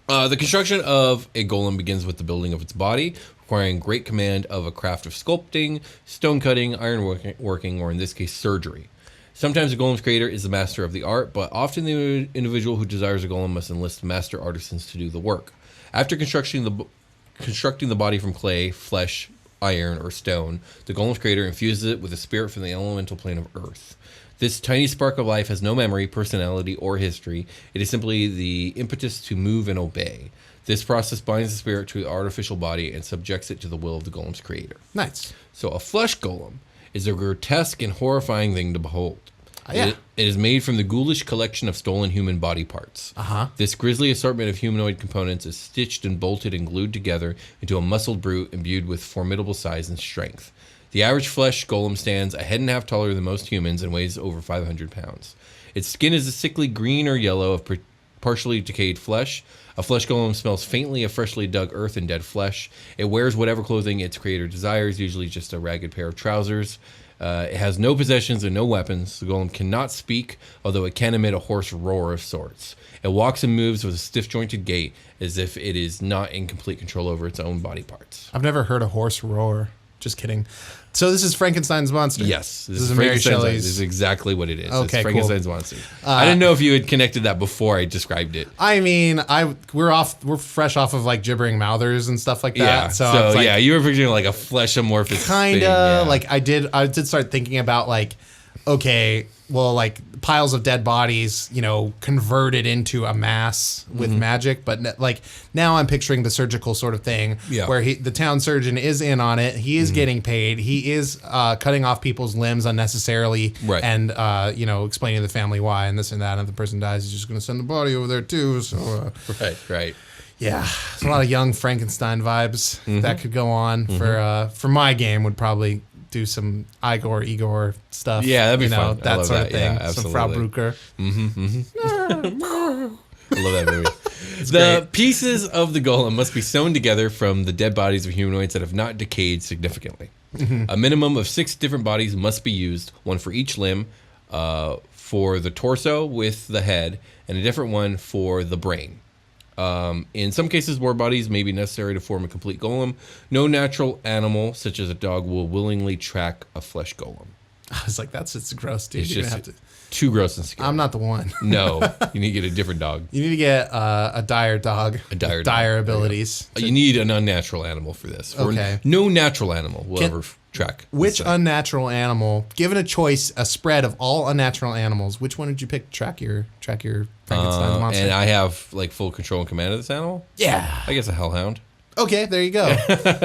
[SPEAKER 2] The construction of a golem begins with the building of its body, requiring great command of a craft of sculpting, stone cutting, iron working, or in this case, surgery. Sometimes a golem's creator is the master of the art, but often the individual who desires a golem must enlist master artisans to do the work. After constructing the body from clay, flesh, iron, or stone, the golem's creator infuses it with a spirit from the elemental plane of earth. This tiny spark of life has no memory, personality, or history. It is simply the impetus to move and obey. This process binds the spirit to the artificial body and subjects it to the will of the golem's creator.
[SPEAKER 1] Nice.
[SPEAKER 2] So a flesh golem is a grotesque and horrifying thing to behold.
[SPEAKER 1] Yeah.
[SPEAKER 2] It is made from the ghoulish collection of stolen human body parts. This grisly assortment of humanoid components is stitched and bolted and glued together into a muscled brute imbued with formidable size and strength. The average flesh golem stands a head and a half taller than most humans and weighs over 500 pounds. Its skin is a sickly green or yellow of partially decayed flesh. A flesh golem smells faintly of freshly dug earth and dead flesh. It wears whatever clothing its creator desires, usually just a ragged pair of trousers. It has no possessions and no weapons. The golem cannot speak, although it can emit a hoarse roar of sorts. It walks and moves with a stiff-jointed gait, as if it is not in complete control over its own body parts.
[SPEAKER 1] I've never heard a horse roar. Just kidding. So this is Frankenstein's monster.
[SPEAKER 2] Yes,
[SPEAKER 1] this is Mary Shelley's.
[SPEAKER 2] This is exactly what it is.
[SPEAKER 1] Okay,
[SPEAKER 2] it's Frankenstein's
[SPEAKER 1] cool.
[SPEAKER 2] monster. I didn't know if you had connected that before I described it.
[SPEAKER 1] I mean, we're fresh off of like gibbering mouthers and stuff like that.
[SPEAKER 2] Yeah.
[SPEAKER 1] So I was like,
[SPEAKER 2] yeah, you were picturing like a flesh amorphous
[SPEAKER 1] kind
[SPEAKER 2] thing. Yeah.
[SPEAKER 1] of like I did start thinking about like, okay, well, like piles of dead bodies, converted into a mass with magic. But like now I'm picturing the surgical sort of thing where the town surgeon is in on it. He is getting paid. He is cutting off people's limbs unnecessarily and, explaining to the family why and this and that. And if the person dies, he's just going to send the body over there too. So,
[SPEAKER 2] Right.
[SPEAKER 1] Yeah, there's a lot of young Frankenstein vibes that could go on for my game. Would probably do some Igor stuff.
[SPEAKER 2] Yeah, that'd be fun.
[SPEAKER 1] That sort of thing.
[SPEAKER 2] Yeah,
[SPEAKER 1] some Frau Brucker.
[SPEAKER 2] I love that movie. The pieces of the golem must be sewn together from the dead bodies of humanoids that have not decayed significantly. A minimum of 6 different bodies must be used, one for each limb, for the torso with the head, and a different one for the brain. In some cases, more bodies may be necessary to form a complete golem. No natural animal, such as a dog, will willingly track a flesh golem.
[SPEAKER 1] I was like, it's gross, dude.
[SPEAKER 2] It's
[SPEAKER 1] You're
[SPEAKER 2] just
[SPEAKER 1] gonna have to.
[SPEAKER 2] too gross and scary.
[SPEAKER 1] I'm not the one.
[SPEAKER 2] No, you need to get a different dog.
[SPEAKER 1] You need to get a dire dog.
[SPEAKER 2] A dire
[SPEAKER 1] with
[SPEAKER 2] dog.
[SPEAKER 1] dire abilities.
[SPEAKER 2] You need an unnatural animal for this.
[SPEAKER 1] Okay.
[SPEAKER 2] No natural animal will ever track.
[SPEAKER 1] Which unnatural animal, given a choice, a spread of all unnatural animals, which one would you pick to track your Frankenstein monster?
[SPEAKER 2] And I have like full control and command of this animal.
[SPEAKER 1] Yeah.
[SPEAKER 2] I guess a hellhound.
[SPEAKER 1] Okay, there you go.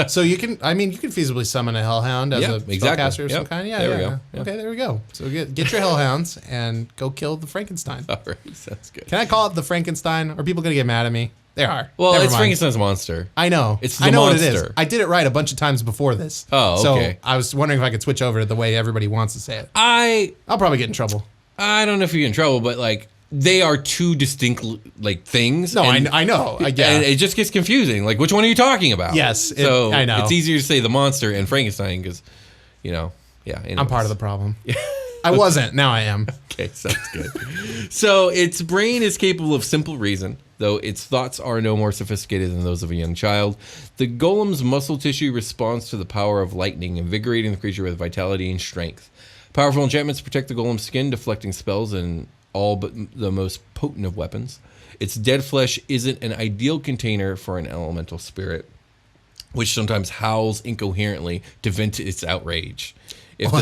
[SPEAKER 1] So you can feasibly summon a hellhound as a spellcaster of some kind. Yeah,
[SPEAKER 2] there we go. Yeah.
[SPEAKER 1] Okay, there we go. So get your hellhounds and go kill the Frankenstein.
[SPEAKER 2] All right, sounds good.
[SPEAKER 1] Can I call it the Frankenstein? Are people gonna get mad at me? They are.
[SPEAKER 2] Well,
[SPEAKER 1] Never
[SPEAKER 2] it's
[SPEAKER 1] mind.
[SPEAKER 2] Frankenstein's monster.
[SPEAKER 1] I know.
[SPEAKER 2] It's the
[SPEAKER 1] I know
[SPEAKER 2] monster.
[SPEAKER 1] what it is. I did it right a bunch of times before this.
[SPEAKER 2] Oh, okay.
[SPEAKER 1] So I was wondering if I could switch over to the way everybody wants to say it.
[SPEAKER 2] I'll
[SPEAKER 1] probably get in trouble.
[SPEAKER 2] I don't know if you get in trouble, but like they are two distinct like things.
[SPEAKER 1] No,
[SPEAKER 2] and,
[SPEAKER 1] I know.
[SPEAKER 2] And it just gets confusing. Like, which one are you talking about?
[SPEAKER 1] Yes,
[SPEAKER 2] so
[SPEAKER 1] I know.
[SPEAKER 2] It's easier to say the monster and Frankenstein because, yeah. Anyways.
[SPEAKER 1] I'm part of the problem. I wasn't. Now I am.
[SPEAKER 2] Okay, sounds good. So its brain is capable of simple reason, though its thoughts are no more sophisticated than those of a young child. The golem's muscle tissue responds to the power of lightning, invigorating the creature with vitality and strength. Powerful enchantments protect the golem's skin, deflecting spells and all but the most potent of weapons. Its dead flesh isn't an ideal container for an elemental spirit, which sometimes howls incoherently to vent its outrage. If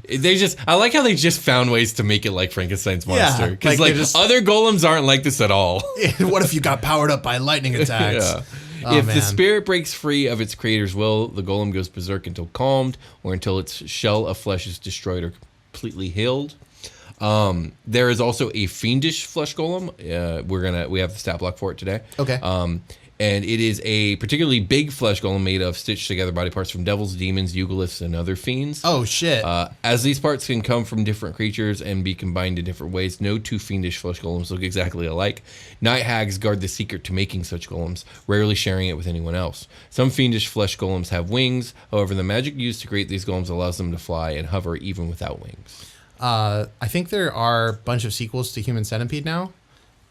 [SPEAKER 2] this, I like how they just found ways to make it like Frankenstein's monster. Because like other golems aren't like this at all.
[SPEAKER 1] What if you got powered up by lightning attacks?
[SPEAKER 2] Yeah. If the spirit breaks free of its creator's will, the golem goes berserk until calmed, or until its shell of flesh is destroyed or completely healed. There is also a Fiendish Flesh Golem. We have the stat block for it today.
[SPEAKER 1] Okay.
[SPEAKER 2] And it is a particularly big flesh golem made of stitched together body parts from devils, demons, Eugoliths, and other fiends.
[SPEAKER 1] Oh, shit.
[SPEAKER 2] As these parts can come from different creatures and be combined in different ways, no two fiendish flesh golems look exactly alike. Night hags guard the secret to making such golems, rarely sharing it with anyone else. Some fiendish flesh golems have wings. However, the magic used to create these golems allows them to fly and hover even without wings.
[SPEAKER 1] I think there are a bunch of sequels to Human Centipede now,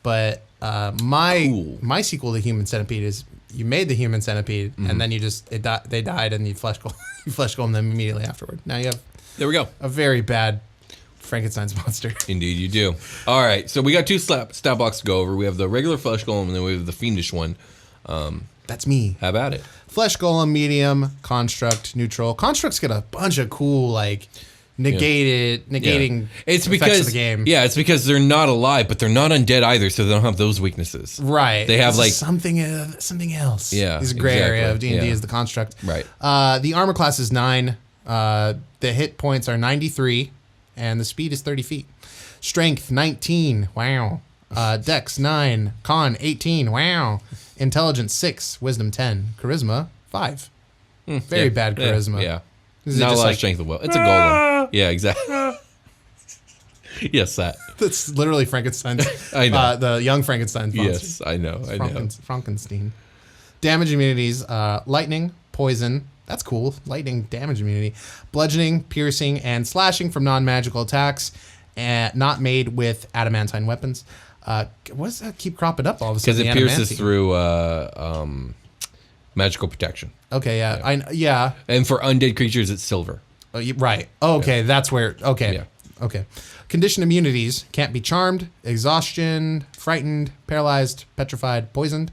[SPEAKER 1] but my sequel to Human Centipede is you made the Human Centipede and then they died and you flesh golem them immediately afterward. Now you have a very bad Frankenstein's monster.
[SPEAKER 2] Indeed, you do. All right, so we got two stat blocks to go over. We have the regular flesh golem and then we have the fiendish one.
[SPEAKER 1] That's me.
[SPEAKER 2] How about it?
[SPEAKER 1] Flesh golem, medium, construct, neutral. Constructs get a bunch of cool negating
[SPEAKER 2] it's
[SPEAKER 1] effects
[SPEAKER 2] because
[SPEAKER 1] of the game.
[SPEAKER 2] Yeah, it's because they're not alive, but they're not undead either, so they don't have those weaknesses.
[SPEAKER 1] Right.
[SPEAKER 2] They have like
[SPEAKER 1] something else.
[SPEAKER 2] Yeah.
[SPEAKER 1] This gray area of D&D
[SPEAKER 2] yeah.
[SPEAKER 1] is the construct.
[SPEAKER 2] Right.
[SPEAKER 1] The armor class is 9. The hit points are 93, and the speed is 30 feet. Strength 19. Wow. Dex 9. Con 18. Wow. Intelligence 6. Wisdom 10. Charisma 5. Very bad charisma.
[SPEAKER 2] Yeah. Not a lot of strength of will. It's a golem. Yeah, exactly. Yes, that.
[SPEAKER 1] That's literally Frankenstein's.
[SPEAKER 2] I know.
[SPEAKER 1] The young Frankenstein's monster.
[SPEAKER 2] Yes, I know.
[SPEAKER 1] Frankenstein. Damage immunities. Lightning, poison. That's cool. Lightning damage immunity. Bludgeoning, piercing, and slashing from non-magical attacks. Not made with adamantine weapons. What does that keep cropping up all of a sudden?
[SPEAKER 2] Because it pierces through magical protection.
[SPEAKER 1] Okay, yeah.
[SPEAKER 2] And for undead creatures, it's silver.
[SPEAKER 1] Right. Okay, that's where. Okay.
[SPEAKER 2] Yeah.
[SPEAKER 1] Okay. Condition immunities can't be charmed, exhaustion, frightened, paralyzed, petrified, poisoned.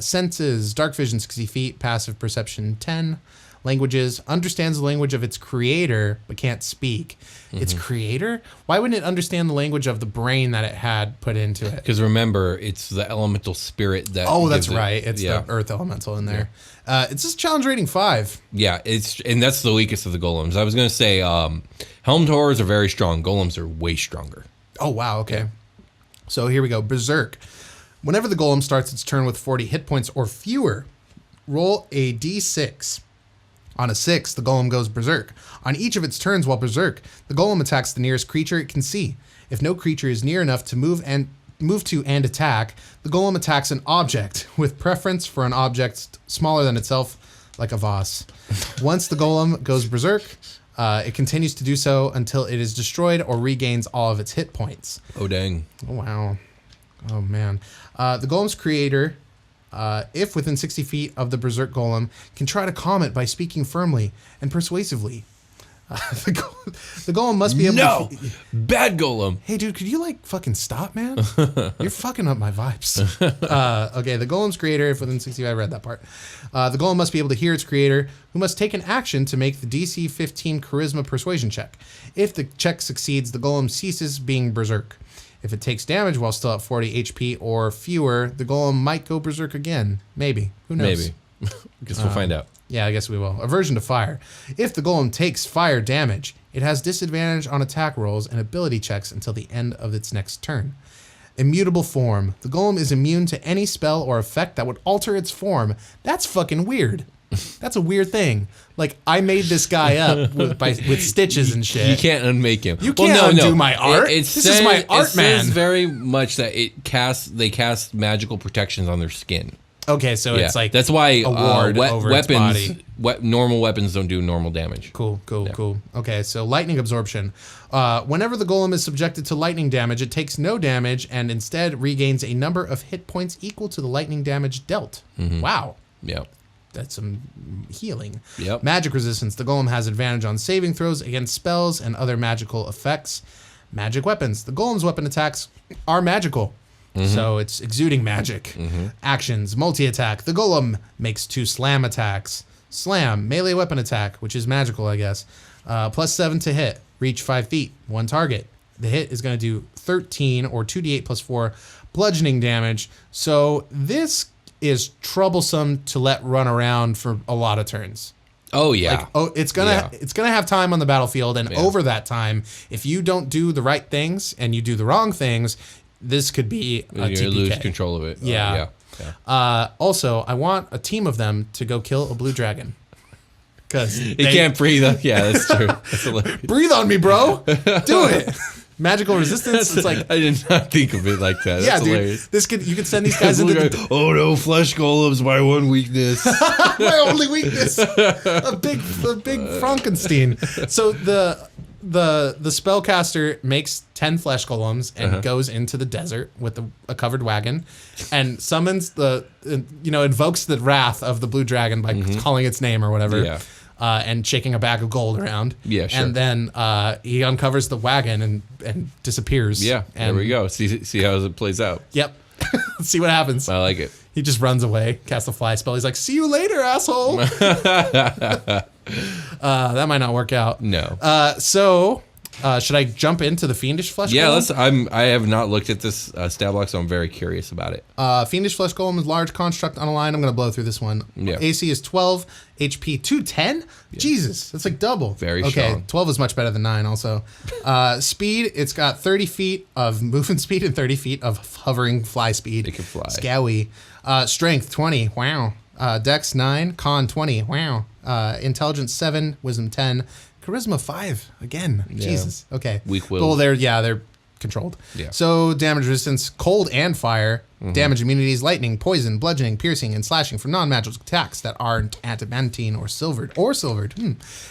[SPEAKER 1] Senses, dark vision 60 feet, passive perception 10. Languages, understands the language of its creator, but can't speak. Its creator? Why wouldn't it understand the language of the brain that it had put into it?
[SPEAKER 2] Because remember, it's the elemental spirit that.
[SPEAKER 1] Oh, that's right. It's the earth elemental in there. It's just challenge rating 5.
[SPEAKER 2] Yeah, and that's the weakest of the golems. I was going to say, Helmed Horrors are very strong. Golems are way stronger.
[SPEAKER 1] Oh, wow. Okay. Yeah. So here we go. Berserk. Whenever the golem starts its turn with 40 hit points or fewer, roll a d6. On a 6, the golem goes berserk. On each of its turns while berserk, the golem attacks the nearest creature it can see. If no creature is near enough to move to and attack, the golem attacks an object, with preference for an object smaller than itself, like a vase. Once the golem goes berserk, it continues to do so until it is destroyed or regains all of its hit points.
[SPEAKER 2] Oh, dang.
[SPEAKER 1] Oh, wow. Oh, man. The golem's creator, if within 60 feet of the berserk golem, can try to calm it by speaking firmly and persuasively. The golem must be able to...
[SPEAKER 2] Bad golem.
[SPEAKER 1] Hey, dude, could you, fucking stop, man? You're fucking up my vibes. Okay, the golem's creator, if within 60 feet, I read that part. The golem must be able to hear its creator, who must take an action to make the DC 15 charisma persuasion check. If the check succeeds, the golem ceases being berserk. If it takes damage while still at 40 HP or fewer, the golem might go berserk again. Maybe. Who knows?
[SPEAKER 2] Maybe. Guess we'll find out.
[SPEAKER 1] Yeah, I guess we will. Aversion to fire. If the golem takes fire damage, it has disadvantage on attack rolls and ability checks until the end of its next turn. Immutable Form. The golem is immune to any spell or effect that would alter its form. That's fucking weird. That's a weird thing. Like, I made this guy up with stitches and shit.
[SPEAKER 2] You can't unmake him.
[SPEAKER 1] You can't undo my art.
[SPEAKER 2] This
[SPEAKER 1] is my art, man.
[SPEAKER 2] It says very much that they cast magical protections on their skin.
[SPEAKER 1] Okay, so it's like
[SPEAKER 2] that's why
[SPEAKER 1] a ward over
[SPEAKER 2] weapons,
[SPEAKER 1] its body.
[SPEAKER 2] Normal weapons don't do normal damage.
[SPEAKER 1] Cool. Okay, so lightning absorption. Whenever the golem is subjected to lightning damage, it takes no damage and instead regains a number of hit points equal to the lightning damage dealt. Wow.
[SPEAKER 2] Yeah.
[SPEAKER 1] That's some healing.
[SPEAKER 2] Yep.
[SPEAKER 1] Magic resistance. The golem has advantage on saving throws against spells and other magical effects. Magic weapons. The golem's weapon attacks are magical. So it's exuding magic. Actions. Multi-attack. The golem makes 2 slam attacks. Slam. Melee weapon attack, which is magical, I guess. +7 to hit. Reach 5 feet. 1 target. The hit is going to do 13 or 2d8 plus 4 bludgeoning damage. So this is troublesome to let run around for a lot of turns.
[SPEAKER 2] Oh yeah.
[SPEAKER 1] It's gonna have time on the battlefield, and over that time, if you don't do the right things and you do the wrong things, this could be a TPK.
[SPEAKER 2] You lose control of it.
[SPEAKER 1] Yeah. Also, I want a team of them to go kill a blue dragon. Because
[SPEAKER 2] it can't breathe. Yeah, that's true. That's hilarious.
[SPEAKER 1] Breathe on me, bro. Do it. Magical resistance. It's like
[SPEAKER 2] I did not think of it like that.
[SPEAKER 1] Yeah,
[SPEAKER 2] That's hilarious.
[SPEAKER 1] Dude. You could send these guys into.
[SPEAKER 2] Oh no, Flesh Golem's my one weakness.
[SPEAKER 1] My only weakness. A big Frankenstein. So the spellcaster makes 10 Flesh Golems and goes into the desert with a covered wagon and summons invokes the wrath of the blue dragon by calling its name or whatever.
[SPEAKER 2] Yeah.
[SPEAKER 1] And shaking a bag of gold around.
[SPEAKER 2] Yeah, sure.
[SPEAKER 1] And then he uncovers the wagon and disappears.
[SPEAKER 2] Yeah, there we go. See how it plays out.
[SPEAKER 1] Yep. See what happens.
[SPEAKER 2] I like it.
[SPEAKER 1] He just runs away, casts a fly spell. He's like, see you later, asshole. That might not work out.
[SPEAKER 2] No.
[SPEAKER 1] So should I jump into the Fiendish Flesh Golem?
[SPEAKER 2] Yeah, I have not looked at this stat block, so I'm very curious about it.
[SPEAKER 1] Fiendish Flesh Golem is large construct on a line. I'm going to blow through this one.
[SPEAKER 2] Yeah.
[SPEAKER 1] AC is 12, HP 210. Yeah. Jesus, that's like double.
[SPEAKER 2] Very strong.
[SPEAKER 1] 12 is much better than 9 also. Speed, it's got 30 feet of movement speed and 30 feet of hovering fly speed.
[SPEAKER 2] It can fly.
[SPEAKER 1] Scowy. Strength, 20. Wow. Dex, 9. Con, 20. Wow. Intelligence, 7. Wisdom, 10. Charisma 5 again.
[SPEAKER 2] Yeah.
[SPEAKER 1] Jesus. Okay.
[SPEAKER 2] Weak will.
[SPEAKER 1] Well, they're controlled.
[SPEAKER 2] Yeah.
[SPEAKER 1] So damage resistance, cold and fire, damage immunities, lightning, poison, bludgeoning, piercing, and slashing from non-magical attacks that are adamantine or silvered.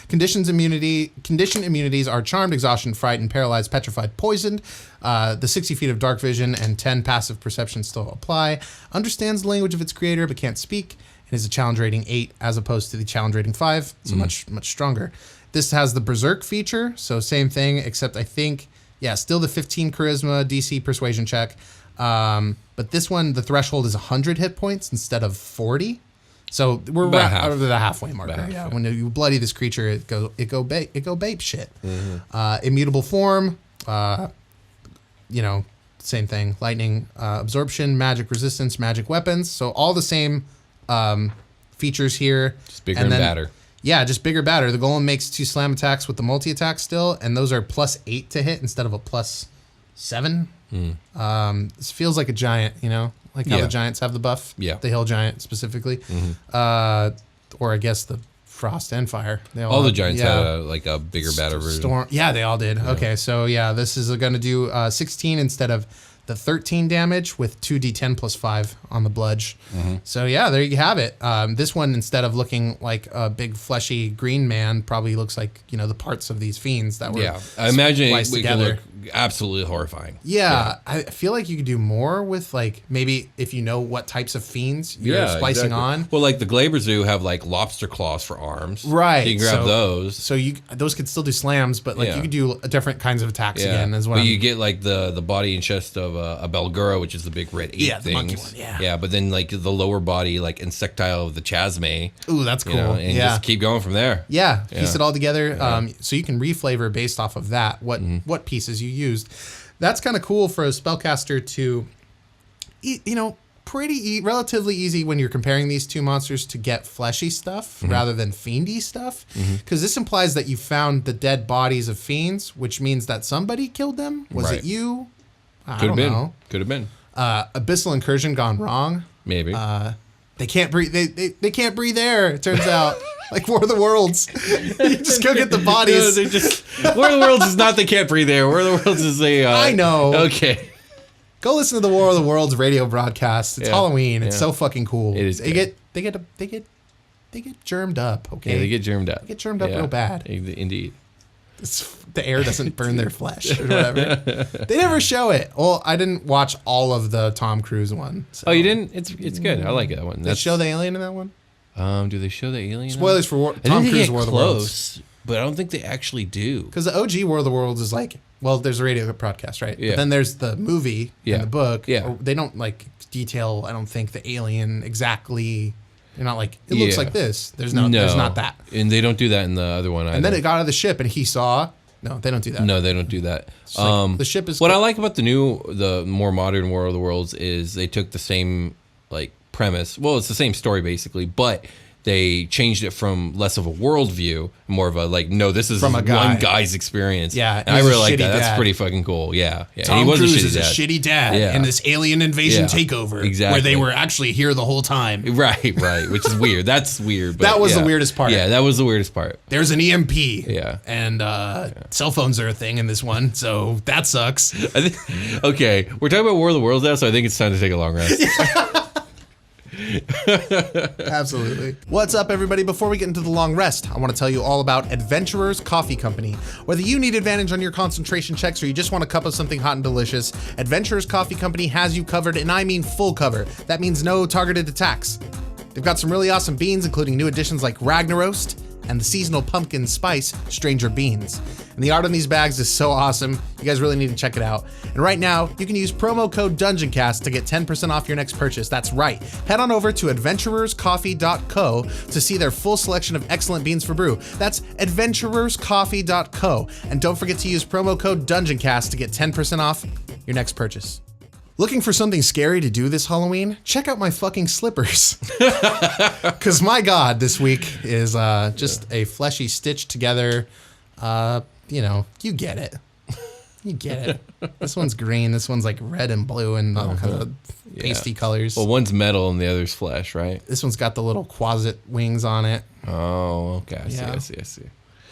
[SPEAKER 1] Condition immunities are charmed, exhaustion, frightened, paralyzed, petrified, poisoned. The 60 feet of dark vision and 10 passive perception still apply. Understands the language of its creator but can't speak. It is a challenge rating 8 as opposed to the challenge rating 5. So much stronger. This has the Berserk feature, so same thing, except I think, still the 15 charisma, DC persuasion check. But this one, the threshold is 100 hit points instead of 40. So we're out of the halfway marker. Yeah. When you bloody this creature, it go babe shit. Immutable form, same thing. Lightning, absorption, magic resistance, magic weapons. So all the same features here.
[SPEAKER 2] Just bigger and badder.
[SPEAKER 1] Yeah, just bigger, badder. The golem makes 2 slam attacks with the multi-attack still, and those are +8 to hit instead of a +7. This feels like a giant, like how the giants have the buff.
[SPEAKER 2] Yeah.
[SPEAKER 1] The hill giant specifically. Or I guess the frost and fire.
[SPEAKER 2] All the giants had a bigger, badder version.
[SPEAKER 1] Storm. Yeah, they all did. Yeah. Okay, so this is going to do 16 instead of the 13 damage with 2d10 plus 5 on the bludge. So there you have it. This one, instead of looking like a big fleshy green man, probably looks like the parts of these fiends that were
[SPEAKER 2] I imagine it
[SPEAKER 1] together.
[SPEAKER 2] could look absolutely horrifying.
[SPEAKER 1] I feel like you could do more with maybe if you know what types of fiends you're splicing on.
[SPEAKER 2] Well, like the Glaber have lobster claws for arms.
[SPEAKER 1] Right.
[SPEAKER 2] You can grab those.
[SPEAKER 1] So those could still do slams, but you could do different kinds of attacks again as well.
[SPEAKER 2] But you get the body and chest of a Belgura, which is the big red 8 things.
[SPEAKER 1] The monkey one,
[SPEAKER 2] yeah, but then the lower body insectile of the Chasme.
[SPEAKER 1] Ooh, that's cool.
[SPEAKER 2] And just keep going from there.
[SPEAKER 1] Yeah, piece it all together. So you can reflavor based off of that what pieces you used. That's kind of cool for a spellcaster to, relatively easy when you're comparing these two monsters to get fleshy stuff rather than fiendy stuff. Because this implies that you found the dead bodies of fiends, which means that somebody killed them. Was it you? I don't know.
[SPEAKER 2] Could have been.
[SPEAKER 1] Abyssal incursion gone wrong.
[SPEAKER 2] Maybe.
[SPEAKER 1] They can't breathe. They can't breathe air. It turns out, like War of the Worlds, you just go get the bodies.
[SPEAKER 2] No, War of the Worlds is not they can't breathe air. War of the Worlds is a.
[SPEAKER 1] I know.
[SPEAKER 2] Okay.
[SPEAKER 1] Go listen to the War of the Worlds radio broadcast. It's Halloween. It's so fucking cool.
[SPEAKER 2] It is.
[SPEAKER 1] They get germed up. Okay.
[SPEAKER 2] Yeah, they get germed up.
[SPEAKER 1] They get germed up real bad.
[SPEAKER 2] Indeed.
[SPEAKER 1] The air doesn't burn their flesh or whatever. They never show it. Well, I didn't watch all of the Tom Cruise one. So.
[SPEAKER 2] Oh, you didn't? It's good. I like that one.
[SPEAKER 1] They show the alien in that one?
[SPEAKER 2] Do they show the alien?
[SPEAKER 1] Spoilers for Tom Cruise War of the Worlds.
[SPEAKER 2] But I don't think they actually do.
[SPEAKER 1] Because the OG War of the Worlds is like, well, there's a radio broadcast, right?
[SPEAKER 2] Yeah.
[SPEAKER 1] But then there's the movie and the book.
[SPEAKER 2] Yeah.
[SPEAKER 1] They don't like detail, I don't think, the alien exactly. They're not like, it looks like this. There's not that.
[SPEAKER 2] And they don't do that in the other one either.
[SPEAKER 1] And then it got out of the ship and he saw. No, they don't do that.
[SPEAKER 2] No, they don't do that.
[SPEAKER 1] Like, the ship is.
[SPEAKER 2] What I like about the more modern War of the Worlds is they took the same like premise. Well, it's the same story basically, but they changed it from less of a worldview, more of a like, no, this is
[SPEAKER 1] from
[SPEAKER 2] one guy's experience.
[SPEAKER 1] Yeah,
[SPEAKER 2] and I really like that.
[SPEAKER 1] Dad.
[SPEAKER 2] That's pretty fucking cool. Yeah, yeah.
[SPEAKER 1] Tom
[SPEAKER 2] and he was
[SPEAKER 1] Cruise
[SPEAKER 2] a
[SPEAKER 1] is a shitty dad in this alien invasion takeover,
[SPEAKER 2] exactly.
[SPEAKER 1] where they were actually here the whole time.
[SPEAKER 2] Right, which is weird. That's weird. But
[SPEAKER 1] that was the weirdest part.
[SPEAKER 2] Yeah, that was the weirdest part.
[SPEAKER 1] There's an EMP.
[SPEAKER 2] Yeah,
[SPEAKER 1] and cell phones are a thing in this one, so that sucks.
[SPEAKER 2] Okay, we're talking about War of the Worlds now, so I think it's time to take a long rest.
[SPEAKER 1] Absolutely. What's up, everybody? Before we get into the long rest, I want to tell you all about Adventurers Coffee Company. Whether you need advantage on your concentration checks or you just want a cup of something hot and delicious, Adventurers Coffee Company has you covered, and I mean full cover. That means no targeted attacks. They've got some really awesome beans, including new additions like Ragnarost and the seasonal pumpkin spice Stranger Beans. And the art on these bags is so awesome. You guys really need to check it out. And right now, you can use promo code Dungeoncast to get 10% off your next purchase. That's right. Head on over to adventurerscoffee.co to see their full selection of excellent beans for brew. That's adventurerscoffee.co. And don't forget to use promo code Dungeoncast to get 10% off your next purchase. Looking for something scary to do this Halloween? Check out my fucking slippers. Because my God, this week is just a fleshy stitched together, you get it. You get it. This one's green. This one's like red and blue and all kinds of pasty colors.
[SPEAKER 2] Well, one's metal and the other's flesh, right?
[SPEAKER 1] This one's got the little quasit wings on it.
[SPEAKER 2] Oh, okay. I see.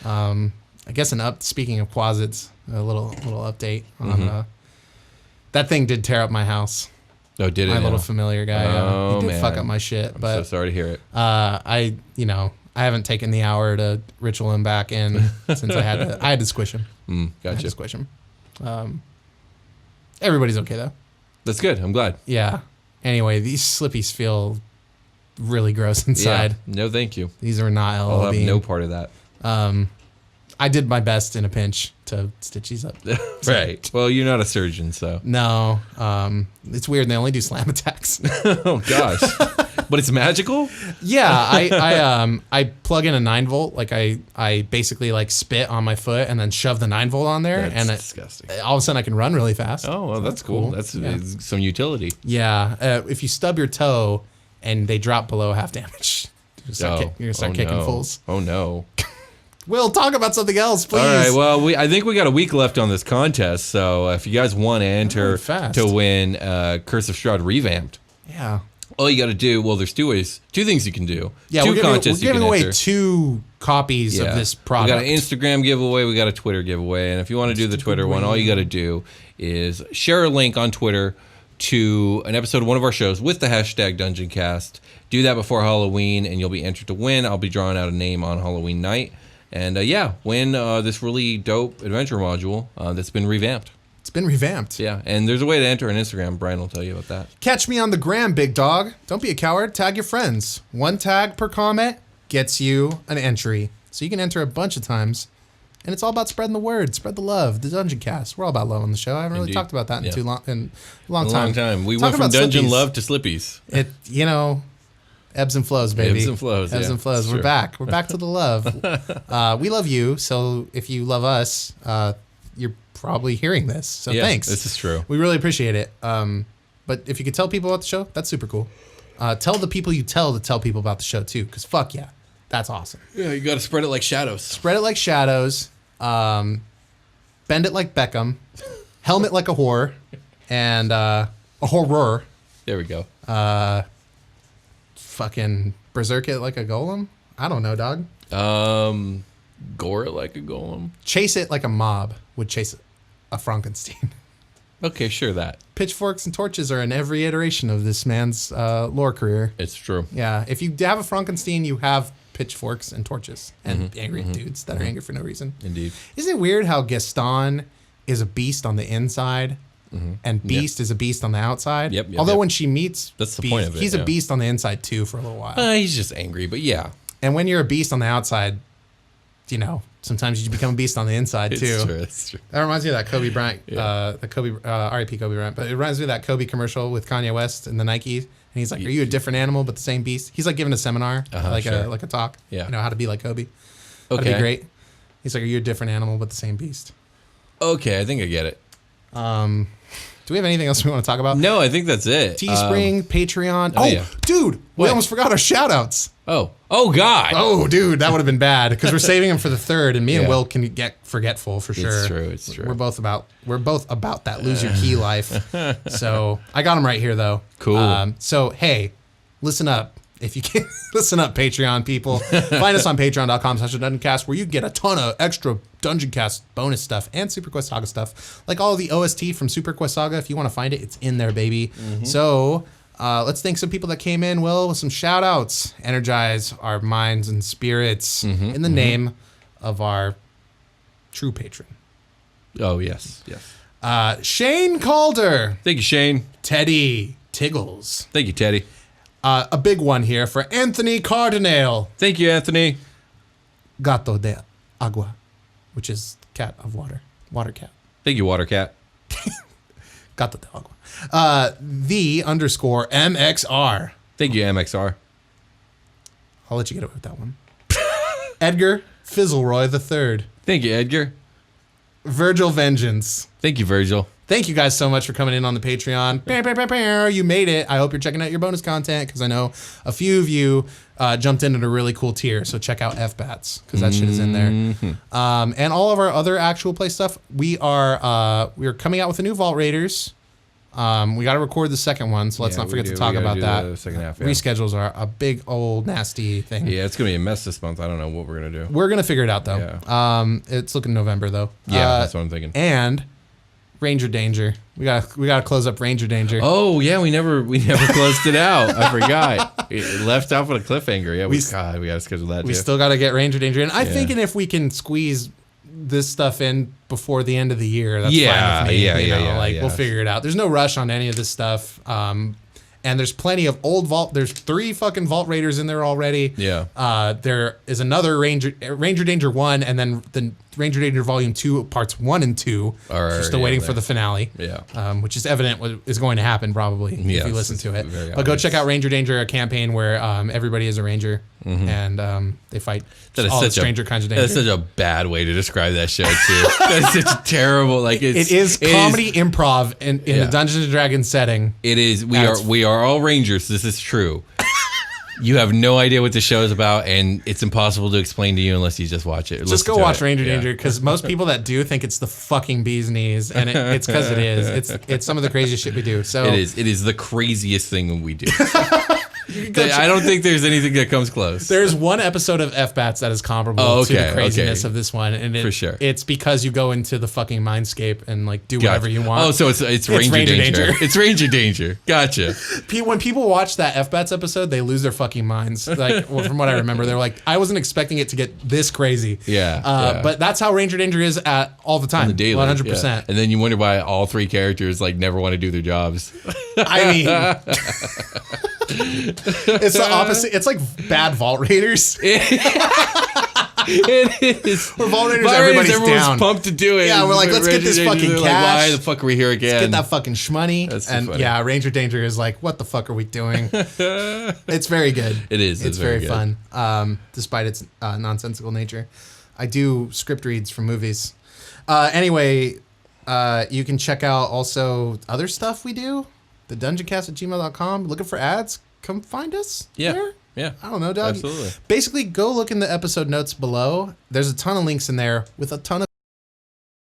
[SPEAKER 1] I guess speaking of quasits, a little update on that thing did tear up my house.
[SPEAKER 2] Oh, did it?
[SPEAKER 1] My little familiar guy.
[SPEAKER 2] Oh,
[SPEAKER 1] he did
[SPEAKER 2] man.
[SPEAKER 1] fuck up my shit.
[SPEAKER 2] I'm
[SPEAKER 1] but
[SPEAKER 2] so sorry to hear it.
[SPEAKER 1] I haven't taken the hour to ritual him back in since I had to squish him.
[SPEAKER 2] Gotcha.
[SPEAKER 1] I had to squish him. Everybody's okay though.
[SPEAKER 2] That's good. I'm glad.
[SPEAKER 1] Yeah. Anyway, these slippies feel really gross inside.
[SPEAKER 2] Yeah. No, thank you.
[SPEAKER 1] These are not LL
[SPEAKER 2] I'll have
[SPEAKER 1] Bean.
[SPEAKER 2] no part of that.
[SPEAKER 1] I did my best in a pinch to stitch these up.
[SPEAKER 2] Right. Well, you're not a surgeon, so.
[SPEAKER 1] No. It's weird. They only do slam attacks.
[SPEAKER 2] Oh gosh. But it's magical?
[SPEAKER 1] Yeah. I plug in a 9-volt. Like I basically like spit on my foot and then shove the 9-volt on there.
[SPEAKER 2] That's
[SPEAKER 1] and
[SPEAKER 2] disgusting.
[SPEAKER 1] All of a sudden I can run really fast.
[SPEAKER 2] Oh, well, that's cool. That's some utility.
[SPEAKER 1] Yeah. If you stub your toe and they drop below half damage, you're gonna start kicking fools.
[SPEAKER 2] Oh no.
[SPEAKER 1] We'll talk about something else, please.
[SPEAKER 2] All right. Well, I think we got a week left on this contest, so if you guys want to enter to win Curse of Strahd revamped, all you got to do. Well, there's two things you can do.
[SPEAKER 1] Yeah, we're giving away 2 copies of this product.
[SPEAKER 2] We got an Instagram giveaway, we got a Twitter giveaway, and if you want to do the Twitter one, all you got to do is share a link on Twitter to an episode of one of our shows with the hashtag Dungeoncast. Do that before Halloween, and you'll be entered to win. I'll be drawing out a name on Halloween night. And win this really dope adventure module that's been revamped.
[SPEAKER 1] It's been revamped.
[SPEAKER 2] Yeah, and there's a way to enter on Instagram. Brian will tell you about that.
[SPEAKER 1] Catch me on the gram, big dog. Don't be a coward. Tag your friends. 1 tag per comment gets you an entry. So you can enter a bunch of times. And it's all about spreading the word, spread the love, the Dungeoncast. We're all about love on the show. I haven't really talked about that in a long time.
[SPEAKER 2] We went from dungeon love to slippies.
[SPEAKER 1] Ebbs and flows, baby.
[SPEAKER 2] Ebbs and flows.
[SPEAKER 1] Ebbs and flows. We're back. We're back to the love. We love you. So if you love us, you're probably hearing this. So thanks.
[SPEAKER 2] This is true.
[SPEAKER 1] We really appreciate it. But if you could tell people about the show, that's super cool. Tell the people you tell to tell people about the show too, because fuck yeah, that's awesome.
[SPEAKER 2] Yeah, you got to spread it like shadows.
[SPEAKER 1] Spread it like shadows. Bend it like Beckham. Helmet like a whore. And a horror.
[SPEAKER 2] There we go.
[SPEAKER 1] fucking berserk it like a golem. I don't know, dog.
[SPEAKER 2] Gore it like a golem.
[SPEAKER 1] Chase it like a mob would chase a Frankenstein.
[SPEAKER 2] Okay, sure that.
[SPEAKER 1] Pitchforks and torches are in every iteration of this man's lore career.
[SPEAKER 2] It's true.
[SPEAKER 1] Yeah, if you have a Frankenstein, you have pitchforks and torches and angry dudes that are angry for no reason.
[SPEAKER 2] Indeed.
[SPEAKER 1] Isn't it weird how Gaston is a beast on the inside and Beast is a beast on the outside?
[SPEAKER 2] Yep,
[SPEAKER 1] Although when she meets
[SPEAKER 2] That's the
[SPEAKER 1] Beast,
[SPEAKER 2] point of it,
[SPEAKER 1] he's
[SPEAKER 2] yeah.
[SPEAKER 1] a beast on the inside too for a little while.
[SPEAKER 2] He's just angry, but yeah.
[SPEAKER 1] And when you're a beast on the outside, you know, sometimes you become a beast on the inside too.
[SPEAKER 2] It's true.
[SPEAKER 1] That reminds me of that Kobe Bryant, R.I.P. Kobe Bryant. But it reminds me of that Kobe commercial with Kanye West and the Nike. And he's like, "Are you a different animal but the same beast?" He's like giving a seminar, like a talk.
[SPEAKER 2] Yeah.
[SPEAKER 1] You know, how to be like Kobe. How to
[SPEAKER 2] Okay.
[SPEAKER 1] be great. He's like, "Are you a different animal but the same beast?"
[SPEAKER 2] Okay, I think I get it.
[SPEAKER 1] Do we have anything else we want to talk about?
[SPEAKER 2] No, I think that's it.
[SPEAKER 1] Teespring, Patreon. Oh,
[SPEAKER 2] yeah.
[SPEAKER 1] dude, we
[SPEAKER 2] What?
[SPEAKER 1] almost forgot our shout outs.
[SPEAKER 2] Oh God.
[SPEAKER 1] Oh, dude, that would have been bad because we're saving them for the third, and me and
[SPEAKER 2] Yeah.
[SPEAKER 1] Will can get forgetful for sure.
[SPEAKER 2] It's true.
[SPEAKER 1] We're both about that lose your key life. So I got them right here though.
[SPEAKER 2] Cool.
[SPEAKER 1] So hey, listen up. If you can listen up, Patreon people, find us on patreon.com/Dungeoncast, where you get a ton of extra Dungeoncast bonus stuff and Super Quest Saga stuff, like all of the OST from Super Quest Saga. If you want to find it, it's in there, baby. So let's thank some people that came in, Will, with some shout outs. Energize our minds and spirits in the name of our true patron.
[SPEAKER 2] Oh yes.
[SPEAKER 1] Shane Calder,
[SPEAKER 2] Thank you, Shane.
[SPEAKER 1] Teddy Tiggles.
[SPEAKER 2] Thank you, Teddy.
[SPEAKER 1] A big one here for Anthony Cardinale,
[SPEAKER 2] Thank you, Anthony.
[SPEAKER 1] Gato de Agua, which is cat of water, water cat.
[SPEAKER 2] Thank you, Water Cat.
[SPEAKER 1] Gato de Agua. _MXR.
[SPEAKER 2] Thank you, MXR.
[SPEAKER 1] I'll let you get away with that one. Edgar Fizzleroy III.
[SPEAKER 2] Thank you, Edgar.
[SPEAKER 1] Virgil Vengeance.
[SPEAKER 2] Thank you, Virgil.
[SPEAKER 1] Thank you guys so much for coming in on the Patreon. You made it. I hope you're checking out your bonus content because I know a few of you jumped in at a really cool tier. So check out FBATs because that shit is in there. And all of our other actual play stuff. We are coming out with a new Vault Raiders. We got to record the second one, so let's not forget to talk about that.
[SPEAKER 2] The second half, yeah.
[SPEAKER 1] Reschedules are a big old nasty thing.
[SPEAKER 2] Yeah, it's gonna be a mess this month. I don't know what we're gonna do.
[SPEAKER 1] We're gonna figure it out though.
[SPEAKER 2] Yeah.
[SPEAKER 1] It's looking November though.
[SPEAKER 2] Yeah, that's what I'm thinking.
[SPEAKER 1] And Ranger Danger. We gotta close up Ranger Danger.
[SPEAKER 2] Oh yeah, we never closed it out. I forgot. It left off with a cliffhanger. Yeah, we gotta schedule that.
[SPEAKER 1] We
[SPEAKER 2] too.
[SPEAKER 1] still gotta get Ranger Danger in. I'm thinking if we can squeeze this stuff in before the end of the year, that's fine with me.
[SPEAKER 2] Yeah.
[SPEAKER 1] We'll figure it out. There's no rush on any of this stuff. And there's plenty of old Vault. There's 3 fucking Vault Raiders in there already.
[SPEAKER 2] Yeah.
[SPEAKER 1] There is another Ranger Danger 1, and then the Ranger Danger Volume 2, parts 1 and 2. We're still waiting for the finale.
[SPEAKER 2] Yeah.
[SPEAKER 1] Which is evident what is going to happen probably if you listen to it. But go check out Ranger Danger, a campaign where everybody is a ranger and they fight all the stranger kinds of danger.
[SPEAKER 2] That's such a bad way to describe that show too. That's such a terrible
[SPEAKER 1] it is comedy improv in the Dungeons and Dragons setting.
[SPEAKER 2] It is. We are all rangers. This is true. You have no idea what the show is about, and it's impossible to explain to you unless you just watch it.
[SPEAKER 1] Just go watch Ranger Danger, because most people that do think it's the fucking bee's knees, and it's because it is. It's some of the craziest shit we do. So
[SPEAKER 2] it is. It is the craziest thing we do. I don't think there's anything that comes close.
[SPEAKER 1] There's one episode of FBATs that is comparable to the craziness of this one, and
[SPEAKER 2] for sure,
[SPEAKER 1] it's because you go into the fucking mindscape and like do whatever you want.
[SPEAKER 2] Oh, so it's Ranger Danger. It's Ranger Danger. Gotcha.
[SPEAKER 1] When people watch that FBATs episode, they lose their fucking minds. Like, from what I remember, they're like, I wasn't expecting it to get this crazy.
[SPEAKER 2] Yeah.
[SPEAKER 1] But that's how Ranger Danger is at all the time. On the daily, 100%.
[SPEAKER 2] Yeah. And then you wonder why all 3 characters like never want to do their jobs.
[SPEAKER 1] I mean. It's the opposite. It's like bad Vault Raiders.
[SPEAKER 2] It is.
[SPEAKER 1] We're Vault Raiders, everybody's down.
[SPEAKER 2] Pumped to do it.
[SPEAKER 1] Yeah, we're like, let's get this fucking cash.
[SPEAKER 2] Like, why the fuck are we here again?
[SPEAKER 1] Let's get that fucking shmoney.
[SPEAKER 2] That's so
[SPEAKER 1] and
[SPEAKER 2] funny.
[SPEAKER 1] Yeah, Ranger Danger is like, what the fuck are we doing? It's very good.
[SPEAKER 2] It is.
[SPEAKER 1] It's very fun, despite its nonsensical nature. I do script reads from movies. Anyway, you can check out also other stuff we do. The Dungeoncast@gmail.com. Looking for ads? Come find us.
[SPEAKER 2] Yeah.
[SPEAKER 1] I don't know, dog.
[SPEAKER 2] Absolutely.
[SPEAKER 1] Basically, go look in the episode notes below. There's a ton of links in there with a ton of